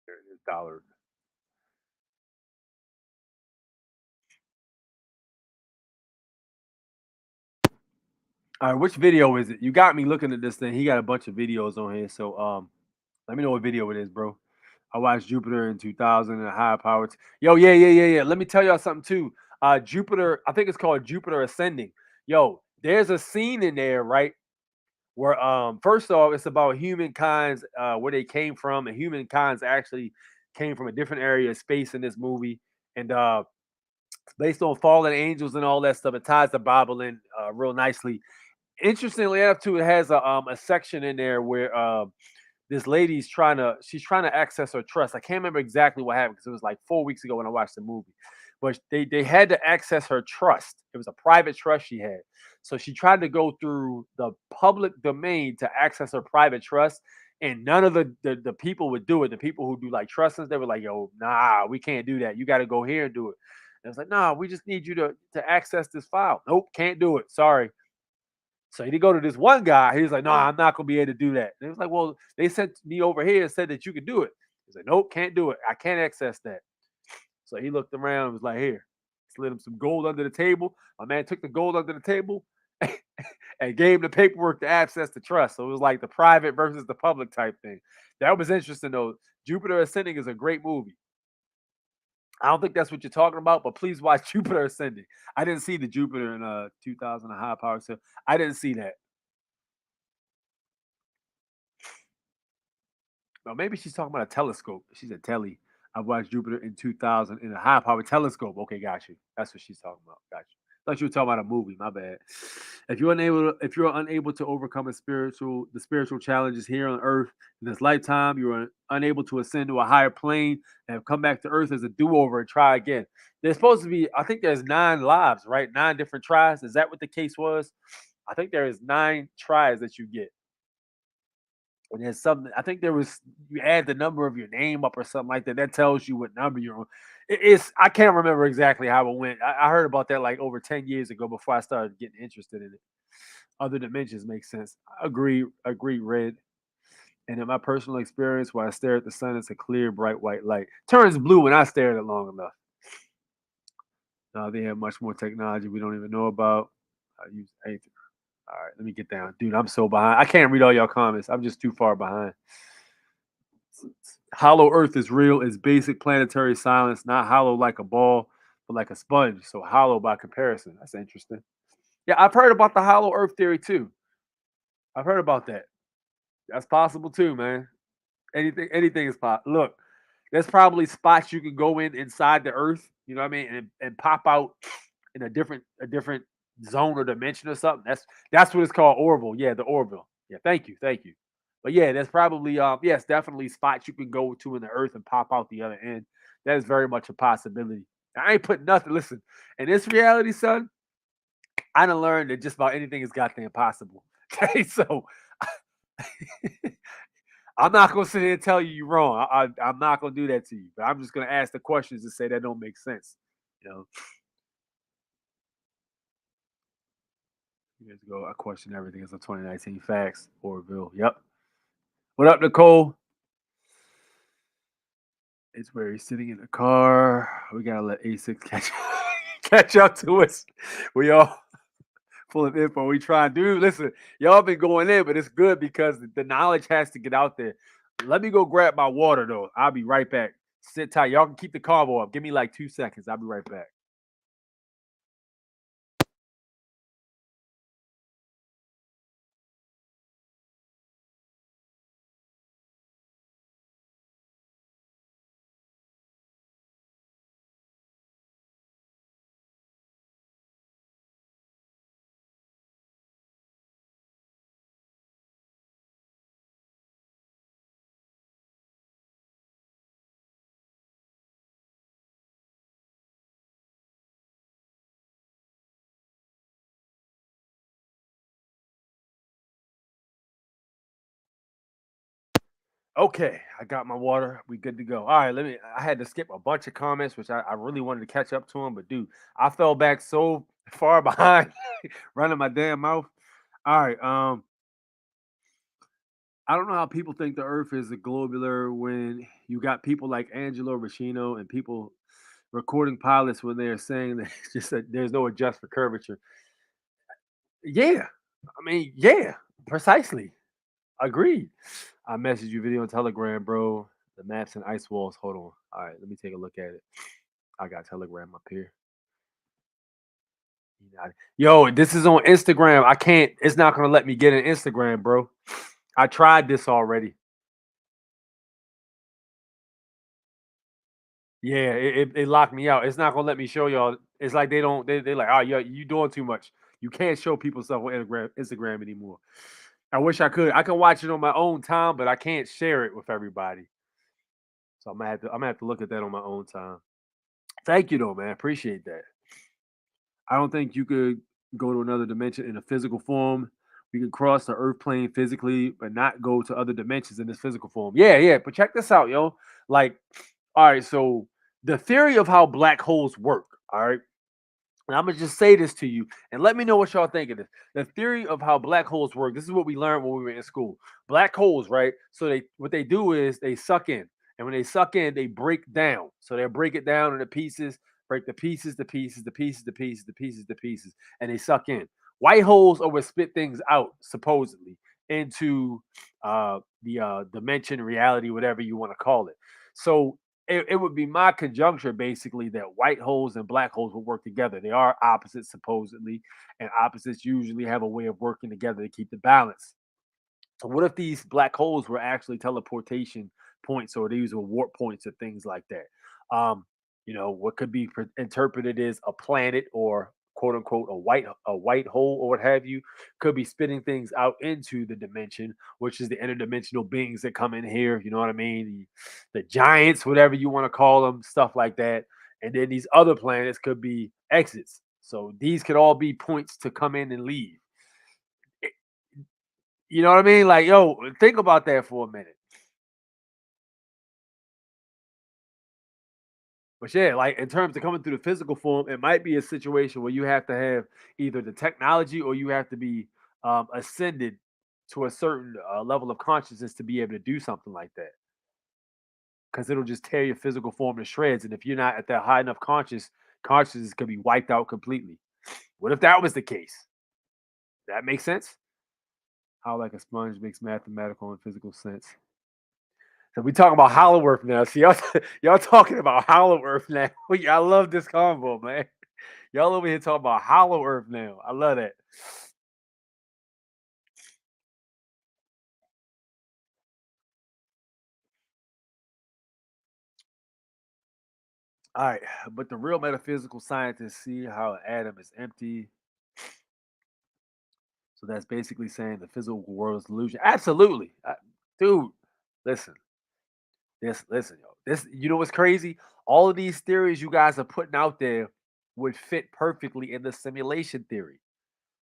There it is, $. All right, which video is it? You got me looking at this thing. He got a bunch of videos on here. So let me know what video it is, bro. I watched Jupiter in 2000 and high power. Yo, yeah. Let me tell y'all something too. Jupiter, I think it's called Jupiter Ascending. Yo, there's a scene in there, right? Where first off, it's about humankind's where they came from, and humankind's actually came from a different area of space in this movie. And based on fallen angels and all that stuff, it ties the Bible in real nicely. Interestingly enough, too, it has a section in there where this lady's trying to access her trust. I can't remember exactly what happened because it was like 4 weeks ago when I watched the movie. but they had to access her trust. It was a private trust she had. So she tried to go through the public domain to access her private trust, and none of the people would do it. The people who do like trusts, they were like, "Yo, nah, we can't do that. You got to go here and do it." And it's like, "Nah, we just need you to access this file." Nope, can't do it. Sorry. So he go to this one guy. He's like, "No, I'm not gonna be able to do that." And it was like, "Well, they sent me over here and said that you could do it." He's like, "Nope, can't do it. I can't access that." So he looked around and was like, "Here," slid him some gold under the table. My man took the gold under the table and gave him the paperwork to access the trust. So it was like the private versus the public type thing. That was interesting though. Jupiter Ascending is a great movie. I don't think that's what you're talking about, but please watch Jupiter Ascending. I didn't see the Jupiter in 2000 a high power, so I didn't see that. Well, maybe she's talking about a telescope. She said telly. I watched Jupiter in 2000 in a high power telescope. Okay, got you. That's what she's talking about. Got you. Thought you were talking about a movie. My bad. If you're unable to overcome the spiritual challenges here on Earth in this lifetime, you're unable to ascend to a higher plane and have come back to Earth as a do-over and try again. There's supposed to be, I think there's 9 lives, right? 9 different tries. Is that what the case was? I think there is 9 tries that you get. And there's something, I think there was, you add the number of your name up or something like that. That tells you what number you're on. I can't remember exactly how it went. I heard about that like over 10 years ago before I started getting interested in it. Other dimensions make sense. Agree, Red. And in my personal experience, when I stare at the sun, it's a clear, bright white light. Turns blue when I stare at it long enough. Now they have much more technology we don't even know about. I use Aether. All right, let me get down. Dude, I'm so behind. I can't read all y'all comments. I'm just too far behind. Hollow Earth is real. It's basic planetary silence, not hollow like a ball, but like a sponge. So hollow by comparison. That's interesting. Yeah, I've heard about the hollow Earth theory too. I've heard about that. That's possible too, man. Anything is possible. Look, there's probably spots you can go in inside the Earth. You know what I mean, and pop out in a different zone or dimension or something. That's what it's called, Orville. Yeah, the Orville. Yeah, thank you. But yeah, there's probably yes, definitely spots you can go to in the Earth and pop out the other end. That is very much a possibility. I ain't putting nothing. Listen, in this reality, son, I done learned that just about anything is goddamn possible. Okay, so I'm not gonna sit here and tell you you're wrong. I'm not gonna do that to you. But I'm just gonna ask the questions and say that don't make sense. You know. Years ago, I questioned everything as a 2019 facts. Orville. Yep. What up, Nicole? It's where he's sitting in the car. We gotta let A6 catch up to us. We all full of info. We try and do. Listen, y'all been going in, but it's good because the knowledge has to get out there. Let me go grab my water though. I'll be right back. Sit tight. Y'all can keep the convo up. Give me like 2 seconds. I'll be right back. Okay, I got my water. We good to go. All right, I had to skip a bunch of comments, which I really wanted to catch up to them, but dude, I fell back so far behind running my damn mouth. All right, I don't know how people think the Earth is a globular when you got people like Angelo Ricino and people recording pilots when they're saying that it's just that there's no adjust for curvature. Yeah, I mean, yeah, precisely. Agreed. I messaged you video on Telegram, bro. The maps and ice walls. Hold on. All right, let me take a look at it. I got Telegram up here. Yo, this is on Instagram. I can't. It's not gonna let me get an Instagram, bro. I tried this already. Yeah, it locked me out. It's not gonna let me show y'all. It's like they don't. They like, oh, yeah, you doing too much. You can't show people stuff on Instagram anymore. I wish I could. I can watch it on my own time, but I can't share it with everybody. So I'm gonna have to look at that on my own time. Thank you, though, man. Appreciate that. I don't think you could go to another dimension in a physical form. We can cross the earth plane physically, but not go to other dimensions in this physical form. Yeah, yeah. But check this out, yo. Like, all right, so the theory of how black holes work, all right. And I'm gonna just say this to you and let me know what y'all think of this. The theory of how black holes work. This is what we learned when we were in school. Black holes, right? So what they do is they suck in, and when they suck in, they break down. So they break it down into pieces, break the pieces, the pieces, the pieces, the pieces, the pieces, the pieces, and they suck in. White holes are what spit things out, supposedly, into the dimension, reality, whatever you want to call it. So it would be my conjecture basically that white holes and black holes will work together. They are opposites supposedly, and opposites usually have a way of working together to keep the balance. So what if these black holes were actually teleportation points, or these were warp points, or things like that? What could be interpreted as a planet, or quote unquote a white hole, or what have you, could be spitting things out into the dimension, which is the interdimensional beings that come in here. You know what I mean? The giants, whatever you want to call them, stuff like that. And then these other planets could be exits. So these could all be points to come in and leave. You know what I mean? Like, yo, think about that for a minute. But yeah, like in terms of coming through the physical form, it might be a situation where you have to have either the technology, or you have to be ascended to a certain level of consciousness to be able to do something like that. Because it'll just tear your physical form to shreds. And if you're not at that high enough consciousness could be wiped out completely. What if that was the case? That makes sense? How like a sponge makes mathematical and physical sense. So we talking about Hollow Earth now. See, y'all talking about Hollow Earth now. I love this combo, man. Y'all over here talking about Hollow Earth now. I love that. All right, but the real metaphysical scientists see how an atom is empty. So that's basically saying the physical world is illusion. Absolutely, dude. Listen, listen, yo. You know what's crazy? All of these theories you guys are putting out there would fit perfectly in the simulation theory.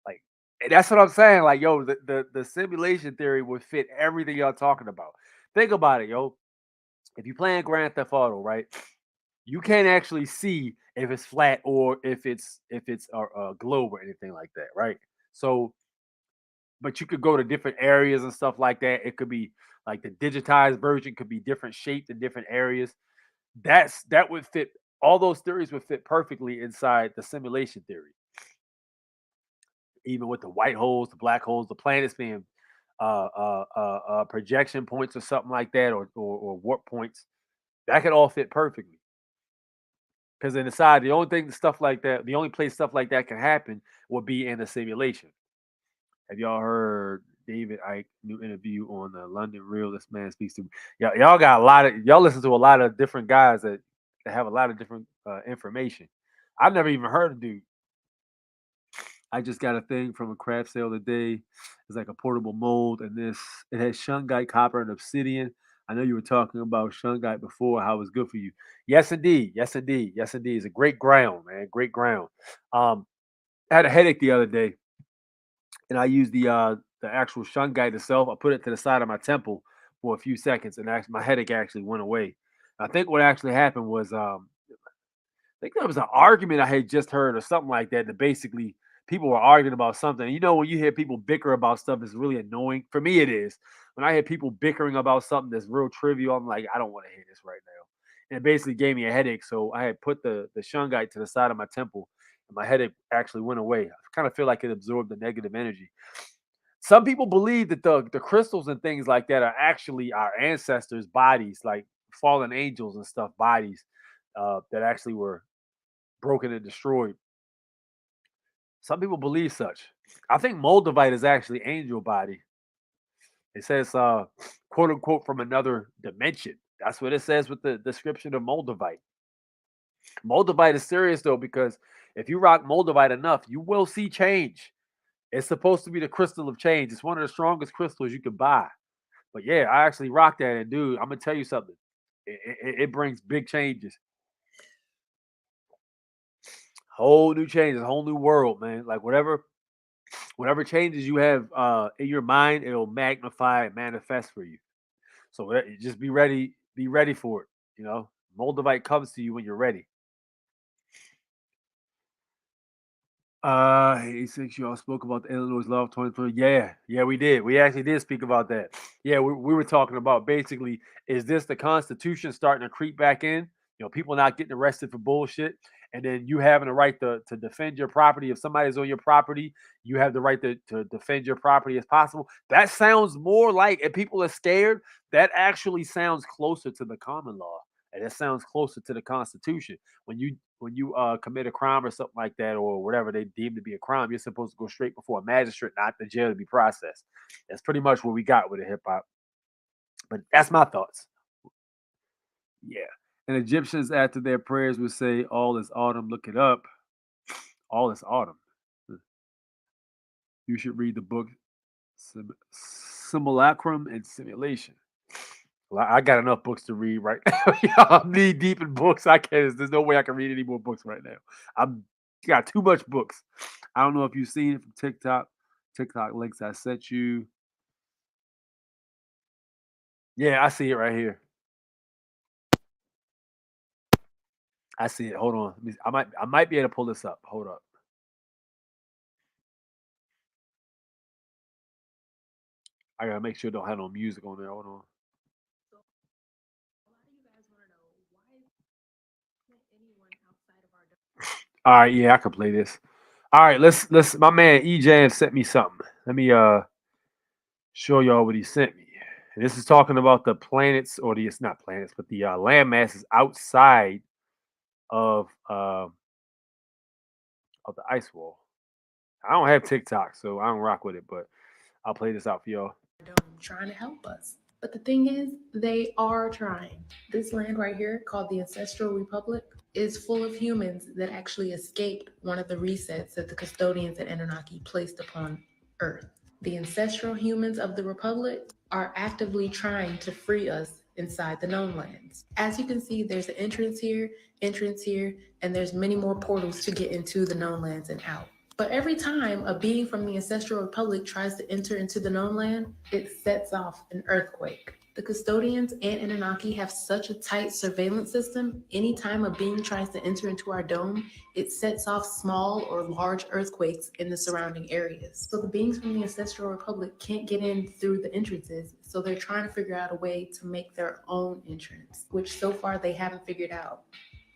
Like, that's what I'm saying. Like, yo, the simulation theory would fit everything y'all talking about. Think about it, yo. If you playing Grand Theft Auto, right? You can't actually see if it's flat, or if it's a globe or anything like that, right? So, but you could go to different areas and stuff like that. It could be like the digitized version could be different shaped in different areas. That would fit. All those theories would fit perfectly inside the simulation theory. Even with the white holes, the black holes, the planets being projection points or something like that, or warp points, that could all fit perfectly. Because inside, the only thing stuff like that, the only place stuff like that can happen will be in a simulation. Have y'all heard David Icke new interview on the London Real? This man speaks to y'all. Got a lot of y'all listen to a lot of different guys that have a lot of different information. I've never even heard of dude. I just got a thing from a craft sale today. It's like a portable mold, and it has shungite, copper, and obsidian. I know you were talking about shungite before, how it's good for you. Yes, indeed. Yes, indeed. Yes, indeed. It's a great ground, man. Great ground. I had a headache the other day, and I used the actual shungite itself. I put it to the side of my temple for a few seconds, and actually my headache actually went away. I think what actually happened was I think there was an argument I had just heard or something like that. That basically people were arguing about something. You know, when you hear people bicker about stuff, it's really annoying. For me, it is. When I hear people bickering about something that's real trivial, I'm like, I don't want to hear this right now. And it basically gave me a headache. So I had put the shungite to the side of my temple, and my headache actually went away. I kind of feel like it absorbed the negative energy. Some people believe that the crystals and things like that are actually our ancestors' bodies, like fallen angels and stuff, bodies that actually were broken and destroyed. Some people believe such. I think Moldavite is actually angel body. It says, quote unquote, from another dimension. That's what it says with the description of Moldavite. Moldavite is serious though, because if you rock Moldavite enough, you will see change. It's supposed to be the crystal of change. It's one of the strongest crystals you can buy. But yeah, I actually rock that, and dude, I'm gonna tell you something. It brings big changes. Whole new changes, whole new world, man. Like whatever changes you have in your mind, it'll magnify and manifest for you. So just be ready for it. You know, Moldavite comes to you when you're ready. 86, you all spoke about the Illinois Law of 2020. Yeah, we did. We actually did speak about that. Yeah, we were talking about basically, is this the Constitution starting to creep back in? You know, people not getting arrested for bullshit, and then you having the right to defend your property. If somebody's on your property, you have the right to defend your property as possible. That sounds more like, if people are scared, that actually sounds closer to the common law. And it sounds closer to the Constitution. When you commit a crime or something like that, or whatever they deem to be a crime, you're supposed to go straight before a magistrate, not the jail, to be processed. That's pretty much what we got with the hip hop. But that's my thoughts. Yeah. And Egyptians, after their prayers, would say, "All is autumn." Look it up. All is autumn. You should read the book Simulacrum and Simulation. Well, I got enough books to read right now. I'm knee deep in books. There's no way I can read any more books right now. I'm got too much books. I don't know if you've seen it from TikTok. TikTok links I sent you. Yeah, I see it right here. I see it. Hold on. I might be able to pull this up. Hold up. I gotta make sure it don't have no music on there. Hold on. All right, yeah, I can play this. All right, let's. My man EJ sent me something. Let me show y'all what he sent me. And this is talking about the planets, or it's not planets, but the land masses outside of the ice wall. I don't have TikTok, so I don't rock with it, but I'll play this out for y'all. Trying to help us. But the thing is, they are trying. This land right here, called the Ancestral Republic, is full of humans that actually escaped one of the resets that the custodians at Anunnaki placed upon Earth. The ancestral humans of the Republic are actively trying to free us inside the known lands. As you can see, there's an entrance here, and there's many more portals to get into the known lands and out. But every time a being from the Ancestral Republic tries to enter into the known land, it sets off an earthquake. The custodians and Anunnaki have such a tight surveillance system. Anytime a being tries to enter into our dome, it sets off small or large earthquakes in the surrounding areas. So the beings from the Ancestral Republic can't get in through the entrances, so they're trying to figure out a way to make their own entrance, which so far they haven't figured out.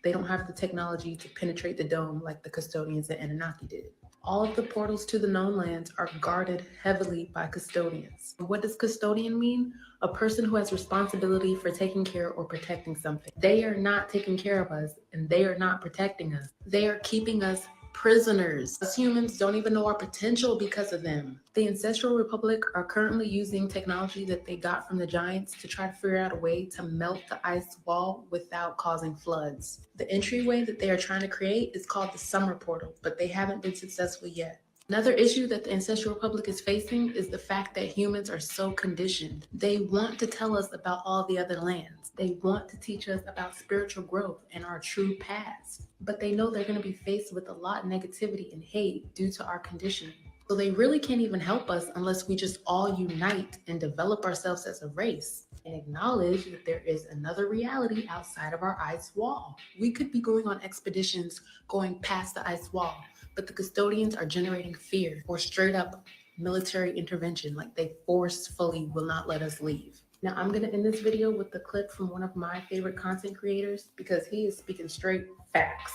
They don't have the technology to penetrate the dome like the custodians at Anunnaki did. All of the portals to the known lands are guarded heavily by custodians. What does custodian mean? A person who has responsibility for taking care or protecting something. They are not taking care of us, and they are not protecting us. They are keeping us prisoners. Us humans don't even know our potential because of them. The Ancestral Republic are currently using technology that they got from the giants to try to figure out a way to melt the ice wall without causing floods. The entryway that they are trying to create is called the Summer Portal, but they haven't been successful yet. Another issue that the Ancestral Republic is facing is the fact that humans are so conditioned. They want to tell us about all the other lands. They want to teach us about spiritual growth and our true past. But they know they're going to be faced with a lot of negativity and hate due to our conditioning. So they really can't even help us unless we just all unite and develop ourselves as a race and acknowledge that there is another reality outside of our ice wall. We could be going on expeditions going past the ice wall, but the custodians are generating fear or straight up military intervention, like they forcefully will not let us leave. Now I'm gonna end this video with the clip from one of my favorite content creators because he is speaking straight facts.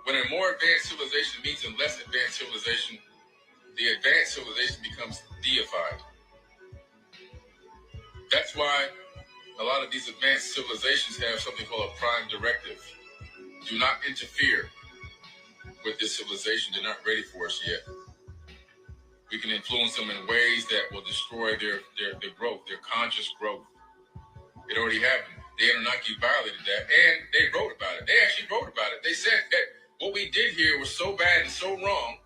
When a more advanced civilization meets a less advanced civilization, the advanced civilization becomes deified. That's why a lot of these advanced civilizations have something called a prime directive. Do not interfere with this civilization. They're not ready for us yet. We can influence them in ways that will destroy their growth, their conscious growth. It already happened. The Anunnaki violated that, and they wrote about it. They actually wrote about it. They said that what we did here was so bad and so wrong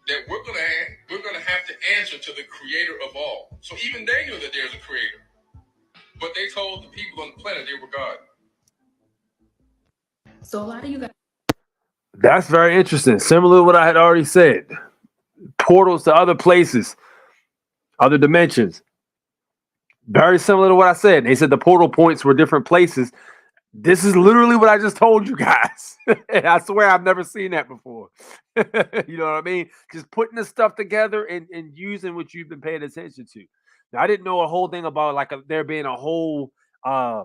that we're gonna have to answer to the creator of all. So even they knew that there's a creator, but they told the people on the planet they were God. So a lot of you guys. That's very interesting. Similar to what I had already said. Portals to other places, other dimensions. Very similar to what I said. They said the portal points were different places. This is literally what I just told you guys. And I swear I've never seen that before. You know what I mean? Just putting this stuff together and using what you've been paying attention to. Now, I didn't know a whole thing about like there being a whole uh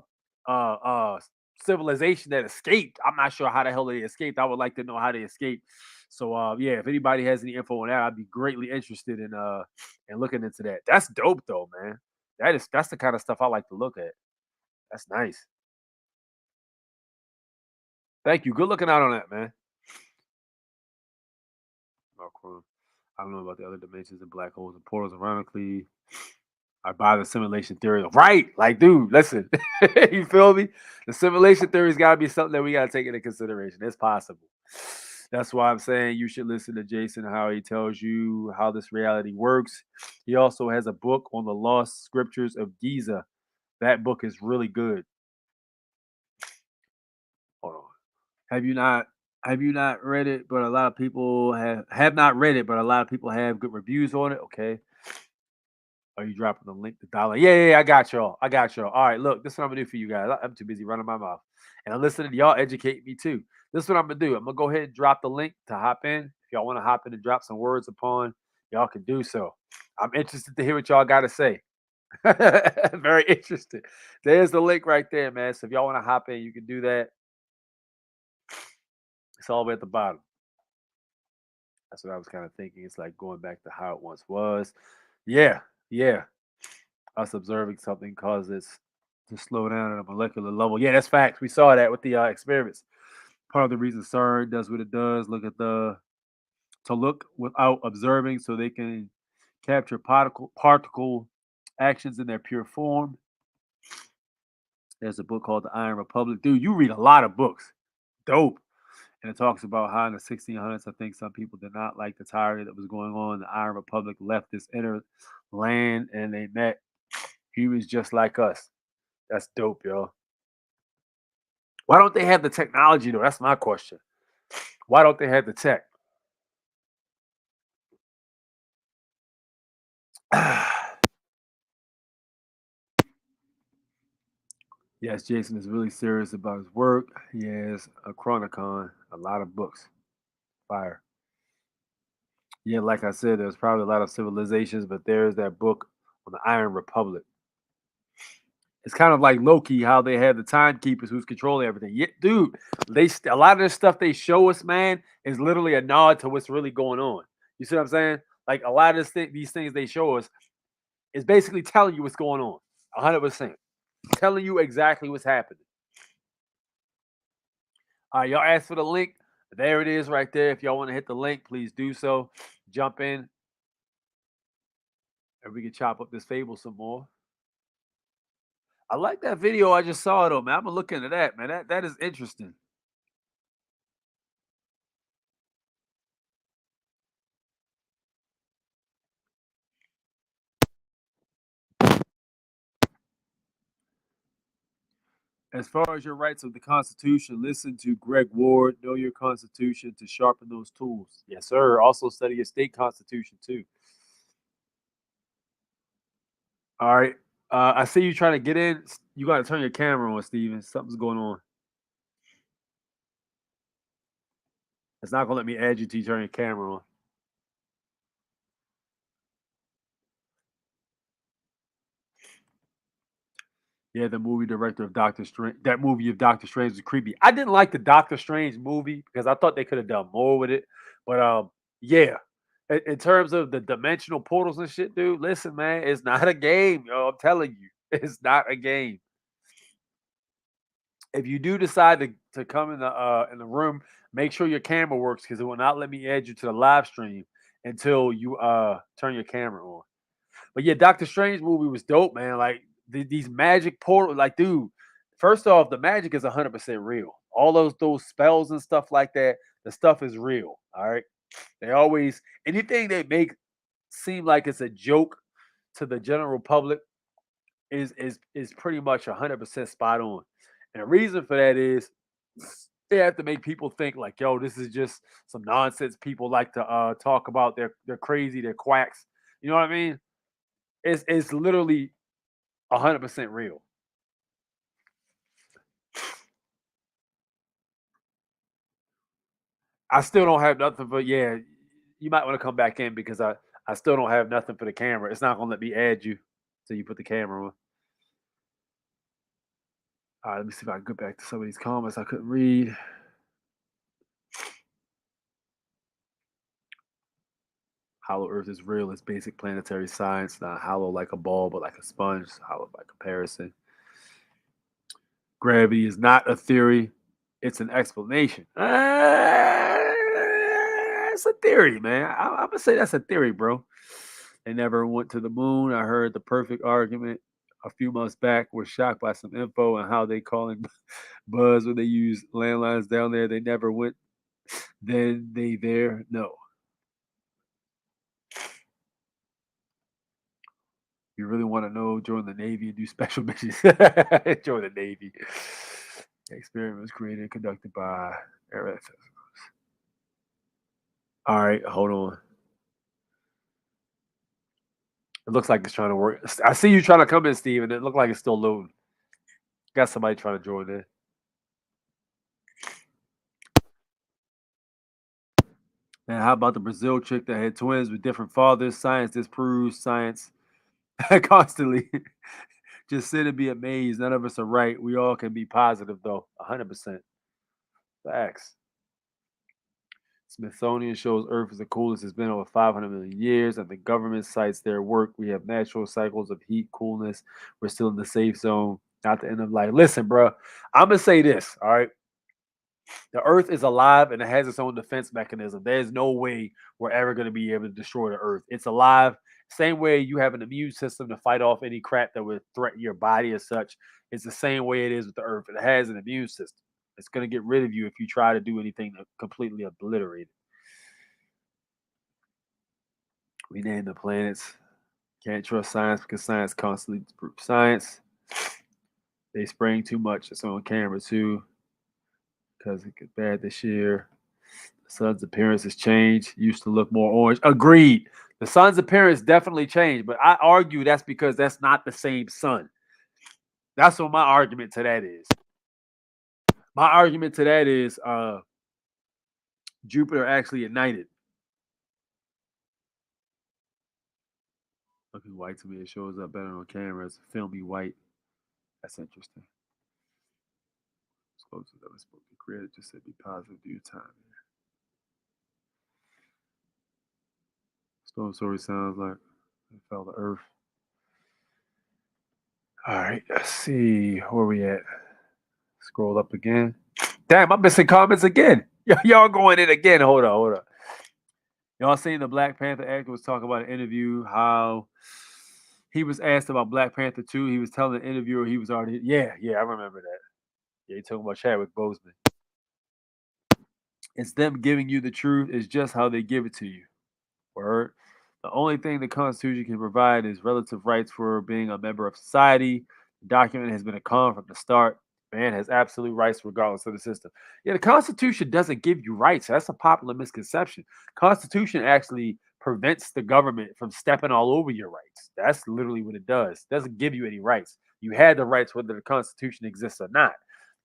civilization that escaped. I'm not sure how the hell they escaped. I would like to know how they escaped. So yeah, if anybody has any info on that, I'd be greatly interested in looking into that. That's dope though, man. That's the kind of stuff I like to look at. That's nice. Thank you. Good looking out on that, man. I don't know about the other dimensions and black holes and portals. Ironically, I buy the simulation theory. Right. Like, dude, listen. You feel me? The simulation theory's got to be something that we got to take into consideration. It's possible. That's why I'm saying you should listen to Jason, how he tells you how this reality works. He also has a book on the lost scriptures of Giza. That book is really good. Hold on. Have you not read it? But a lot of people have not read it, but a lot of people have good reviews on it. Okay. Are you dropping the link to dollar? Yeah, I got y'all. All right, look, this is what I'm gonna do for you guys. I'm too busy running my mouth. And I'm listening to y'all educate me too. This is what I'm gonna do. I'm gonna go ahead and drop the link to hop in. If y'all want to hop in and drop some words upon, y'all can do so. I'm interested to hear what y'all got to say. Very interested. There's the link right there, man. So if y'all want to hop in, you can do that. It's all the way at the bottom. That's what I was kind of thinking. It's like going back to how it once was. Yeah. Us observing something causes to slow down at a molecular level. Yeah, that's facts. We saw that with the experiments. Part of the reason CERN does what it does, to look without observing so they can capture particle actions in their pure form. There's a book called The Iron Republic. Dude, you read a lot of books. Dope. And it talks about how in the 1600s, I think some people did not like the tyranny that was going on. The Iron Republic left this inner land and they met humans just like us. That's dope, yo. Why don't they have the technology, though? That's my question. Why don't they have the tech? Yes, Jason is really serious about his work. He has a Chronicon, a lot of books. Fire. Yeah, like I said, there's probably a lot of civilizations, but there's that book on the Iron Republic. It's kind of like Loki, how they have the timekeepers who's controlling everything. Yeah, dude, a lot of this stuff they show us, man, is literally a nod to what's really going on. You see what I'm saying? Like a lot of these things they show us is basically telling you what's going on, 100%, telling you exactly what's happening. All right, y'all asked for the link. There it is, right there. If y'all want to hit the link, please do so. Jump in, and we can chop up this fable some more. I like that video I just saw, though, man. I'm gonna look into that, man. That is interesting. As far as your rights of the Constitution, listen to Greg Ward. Know your Constitution to sharpen those tools. Yes, sir. Also study your state constitution too. All right. I see you trying to get in. You got to turn your camera on, Steven. Something's going on. It's not gonna let me add you till you turn your camera on. Yeah, the movie director of Doctor Strange. That movie of Doctor Strange was creepy. I didn't like the Doctor Strange movie because I thought they could have done more with it. But yeah. In terms of the dimensional portals and shit, dude, listen, man, it's not a game, yo. I'm telling you, it's not a game. If you do decide to come in the room, make sure your camera works because it will not let me add you to the live stream until you turn your camera on. But yeah, Doctor Strange movie was dope, man. Like these magic portals, like, dude. First off, the magic is 100% real. All those spells and stuff like that, the stuff is real. All right. They always anything they make seem like it's a joke to the general public is pretty much 100% spot on. And the reason for that is They have to make people think like, yo, this is just some nonsense people like to talk about. They're crazy, they're quacks. You know what I mean? It's literally 100% real. I still don't have nothing for you might want to come back in because I still don't have nothing for the camera. It's not gonna let me add you till you put the camera on. All right, let me see if I can get back to some of these comments I couldn't read. Hollow Earth is real. It's basic planetary science, not hollow like a ball, but like a sponge. Hollow by comparison. Gravity is not a theory. It's an explanation. It's a theory, man. I'm going to say that's a theory, bro. They never went to the moon. I heard the perfect argument a few months back. We're shocked by some info on how they calling buzz when they use landlines down there. They never went. Then they there. No. You really want to know, join the Navy and do special missions. Join the Navy. The experiment was created and conducted by Air. All right, hold on. It looks like it's trying to work. I see you trying to come in, Steve, and it looked like it's still loading. Got somebody trying to join in. And how about the Brazil chick that had twins with different fathers? Science disproves science constantly. Just sit and be amazed. None of us are right. We all can be positive, though. 100%. Facts. Smithsonian shows Earth is the coolest it's been over 500 million years, and the government cites their work. We have natural cycles of heat, coolness. We're still in the safe zone, not the end of life. Listen, bro, I'm going to say this, all right? The Earth is alive, and it has its own defense mechanism. There's no way we're ever going to be able to destroy the Earth. It's alive. Same way you have an immune system to fight off any crap that would threaten your body as such. It's the same way it is with the Earth. It has an immune system. It's going to get rid of you if you try to do anything to completely obliterate it. We name the planets. Can't trust science because science constantly disproves science. They spraying too much. It's on camera too because it got bad this year. The sun's appearance has changed. Used to look more orange. Agreed. The sun's appearance definitely changed, but I argue that's because that's not the same sun. That's what my argument to that is. My argument to that is Jupiter actually ignited. Looking white to me, it shows up better on camera. It's filmy white. That's interesting. Explosives that was supposed to be created just said be positive due to time. Storm story sounds like it fell to Earth. All right, let's see where we at. Scroll up again. Damn, I'm missing comments again. Y'all going in again. Hold on. Y'all seen the Black Panther actor was talking about an interview how he was asked about Black Panther 2. He was telling the interviewer he was already. Yeah, I remember that. Yeah, he talking about Chadwick Boseman. It's them giving you the truth. It's just how they give it to you. Word. The only thing the Constitution can provide is relative rights for being a member of society. The document has been a con from the start. Man has absolute rights regardless of the system. Yeah, the Constitution doesn't give you rights. That's a popular misconception. Constitution actually prevents the government from stepping all over your rights. That's literally what it does. It doesn't give you any rights. You had the rights whether the Constitution exists or not.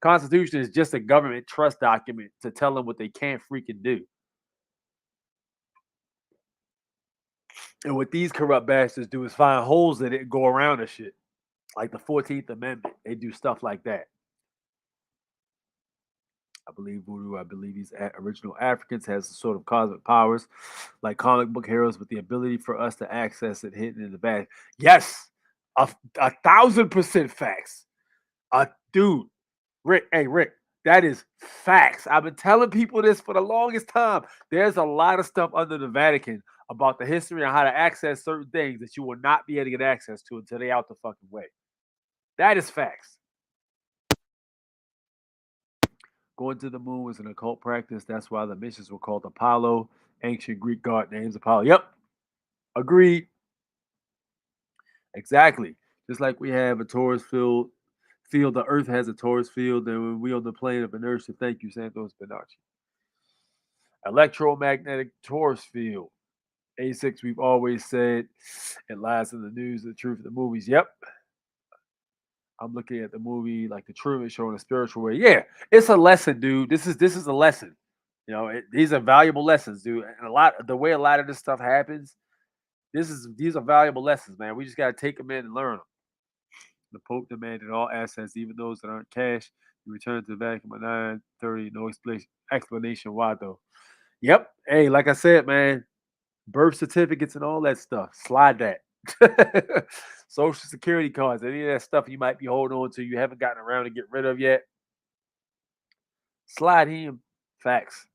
Constitution is just a government trust document to tell them what they can't freaking do. And what these corrupt bastards do is find holes in it and go around the shit. Like the 14th Amendment. They do stuff like that. I believe voodoo. I believe these original Africans has some sort of cosmic powers, like comic book heroes, with the ability for us to access it hidden in the back. Yes, 1,000% facts. Dude, Rick, that is facts. I've been telling people this for the longest time. There's a lot of stuff under the Vatican about the history and how to access certain things that you will not be able to get access to until they out the fucking way. That is facts. Going to the moon was an occult practice. That's why the missions were called Apollo. Ancient Greek god names Apollo. Yep. Agreed. Exactly. Just like we have a Taurus field field. The Earth has a torus field, and when we on the plane of inertia, thank you, Santos Benacci. Electromagnetic torus field. A6, we've always said it lies in the news, the truth of the movies. Yep. I'm looking at the movie like the Truman Show in a spiritual way. Yeah, it's a lesson, dude. This is a lesson. You know, these are valuable lessons, dude. And the way a lot of this stuff happens, these are valuable lessons, man. We just gotta take them in and learn them. The Pope demanded all assets, even those that aren't cash, be returned to the Vatican by 9:30. No explanation why though. Yep. Hey, like I said, man, birth certificates and all that stuff. Slide that. Social security cards, any of that stuff you might be holding on to, you haven't gotten around to get rid of yet. Slide him. Facts.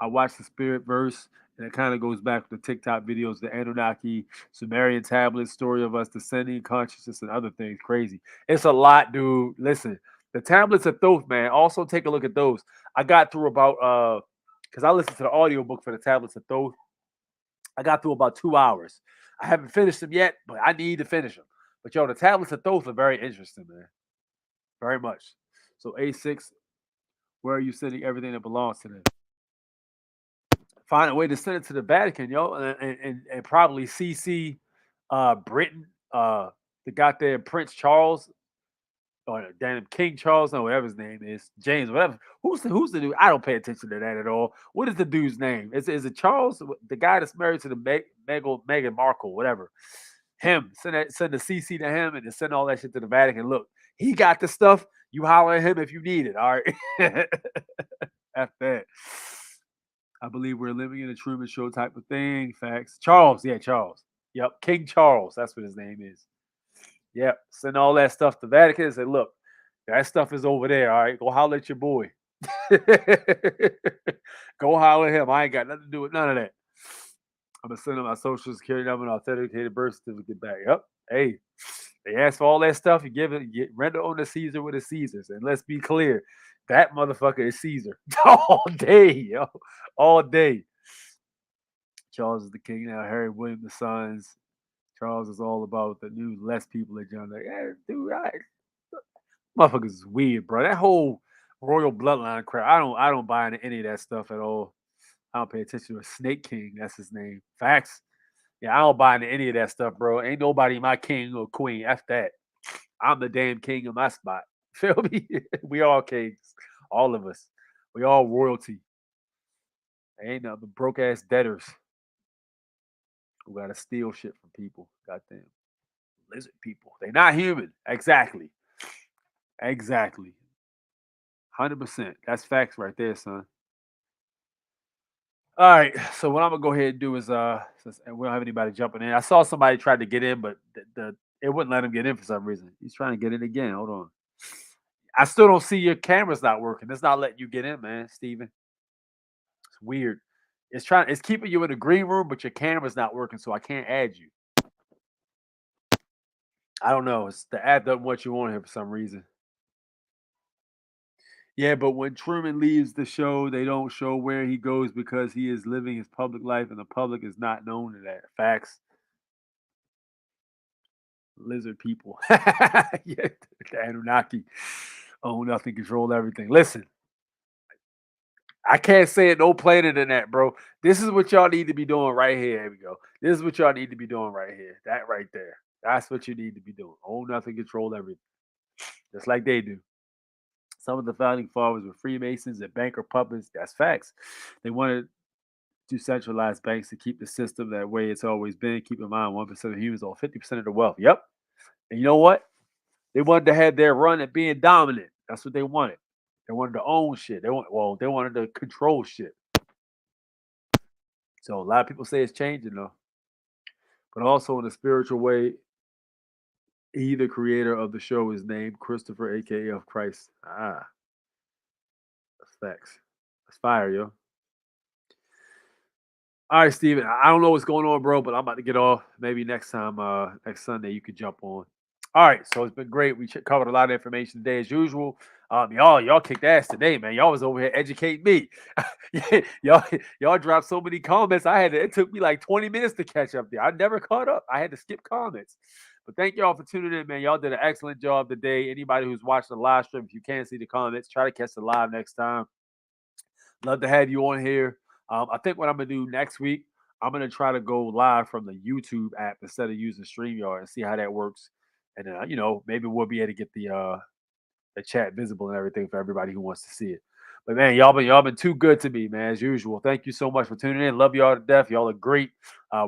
I watched the Spirit verse, and it kind of goes back to the TikTok videos, the Anunnaki, Sumerian tablets, story of us descending consciousness, and other things. Crazy. It's a lot, dude. Listen, the tablets of Thoth, man. Also take a look at those. I got through about because I listened to the audiobook for the tablets of Thoth. I got through about 2 hours. I haven't finished them yet, but I need to finish them. But yo, the tablets of Thoth are very interesting, man. Very much. So A6, where are you sending everything that belongs to them? Find a way to send it to the Vatican, yo, and probably CC Britain, the goddamn Prince Charles, or damn King Charles, no, whatever his name is, James, whatever. Who's the dude? I don't pay attention to that at all. What is the dude's name? Is it Charles, the guy that's married to the Meghan Markle, whatever? Him. Send the CC to him and then send all that shit to the Vatican. Look, he got the stuff. You holler at him if you need it. All right. After that. I believe we're living in a Truman Show type of thing. Facts. Charles. Yeah, Charles. Yep. King Charles. That's what his name is. Yep. Send all that stuff to Vatican and say, look, that stuff is over there. All right. Go holler at your boy. Go holler at him. I ain't got nothing to do with none of that. I'm going to send him my social security number and authenticated birth certificate back. Yep. Hey, they ask for all that stuff. You give it, you render on the Caesar with the Caesars. And let's be clear, that motherfucker is Caesar all day, yo. All day. Charles is the king now. Harry, William, the sons. Charles is all about the news. Less people at John. Like, hey, dude, motherfuckers is weird, bro. That whole royal bloodline crap. I don't buy into any of that stuff at all. I don't pay attention to a Snake King. That's his name. Facts. Yeah, I don't buy into any of that stuff, bro. Ain't nobody my king or queen. F that. I'm the damn king of my spot. Feel me? We all kings. All of us. We all royalty. Ain't nothing but broke ass debtors who gotta steal shit from people. Goddamn lizard people. They not human. Exactly. 100%. That's facts right there, son. All right. So what I'm gonna go ahead and do is since we don't have anybody jumping in. I saw somebody tried to get in, but it wouldn't let him get in for some reason. He's trying to get in again. Hold on. I still don't see your camera's not working. It's not letting you get in, man, Steven. It's weird. It's keeping you in the green room, but your camera's not working, so I can't add you. I don't know. It's the app doesn't want you on here for some reason. Yeah, but when Truman leaves the show, they don't show where he goes because he is living his public life and the public is not known to that. Facts. Lizard people. Yeah, the Anunnaki own nothing, control everything. Listen, I can't say it no plainer than that, bro. This is what y'all need to be doing right here. Here we go. This is what y'all need to be doing right here. That right there. That's what you need to be doing. Own nothing, control everything. Just like they do. Some of the founding fathers were Freemasons and banker puppets. That's facts. They wanted to centralize banks to keep the system that way it's always been. Keep in mind, 1% of humans own 50% of the wealth. Yep. And you know what? They wanted to have their run at being dominant. That's what they wanted. They wanted to own shit. They wanted to control shit. So a lot of people say it's changing though. But also in a spiritual way, he, the creator of the show, is named Christopher, aka of Christ. That's facts. That's fire, yo. All right, Steven. I don't know what's going on, bro, but I'm about to get off. Maybe next time, next Sunday, you could jump on. All right, so it's been great. We covered a lot of information today, as usual. Y'all kicked ass today, man. Y'all was over here educating me. y'all dropped so many comments. It took me like 20 minutes to catch up there. I never caught up. I had to skip comments. But thank y'all for tuning in, man. Y'all did an excellent job today. Anybody who's watching the live stream, if you can't see the comments, try to catch the live next time. Love to have you on here. I think what I'm gonna do next week, I'm gonna try to go live from the YouTube app instead of using StreamYard and see how that works. And maybe we'll be able to get the chat visible and everything for everybody who wants to see it. But man, y'all been too good to me, man, as usual. Thank you so much for tuning in. Love y'all to death. Y'all are great.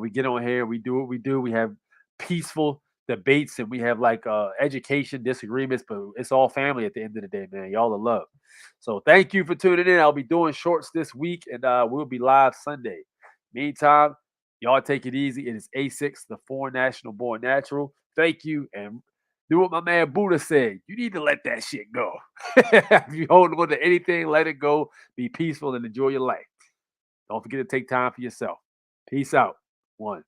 We get on here, we do what we do. We have peaceful debates and we have like education disagreements, but it's all family at the end of the day, man. Y'all are love. So thank you for tuning in. I'll be doing shorts this week, and we'll be live Sunday. Meantime, y'all take it easy. It is A6, the Foreign National Born Natural. Thank you, and do what my man Buddha said. You need to let that shit go. If you hold on to anything, let it go. Be peaceful and enjoy your life. Don't forget to take time for yourself. Peace out. One.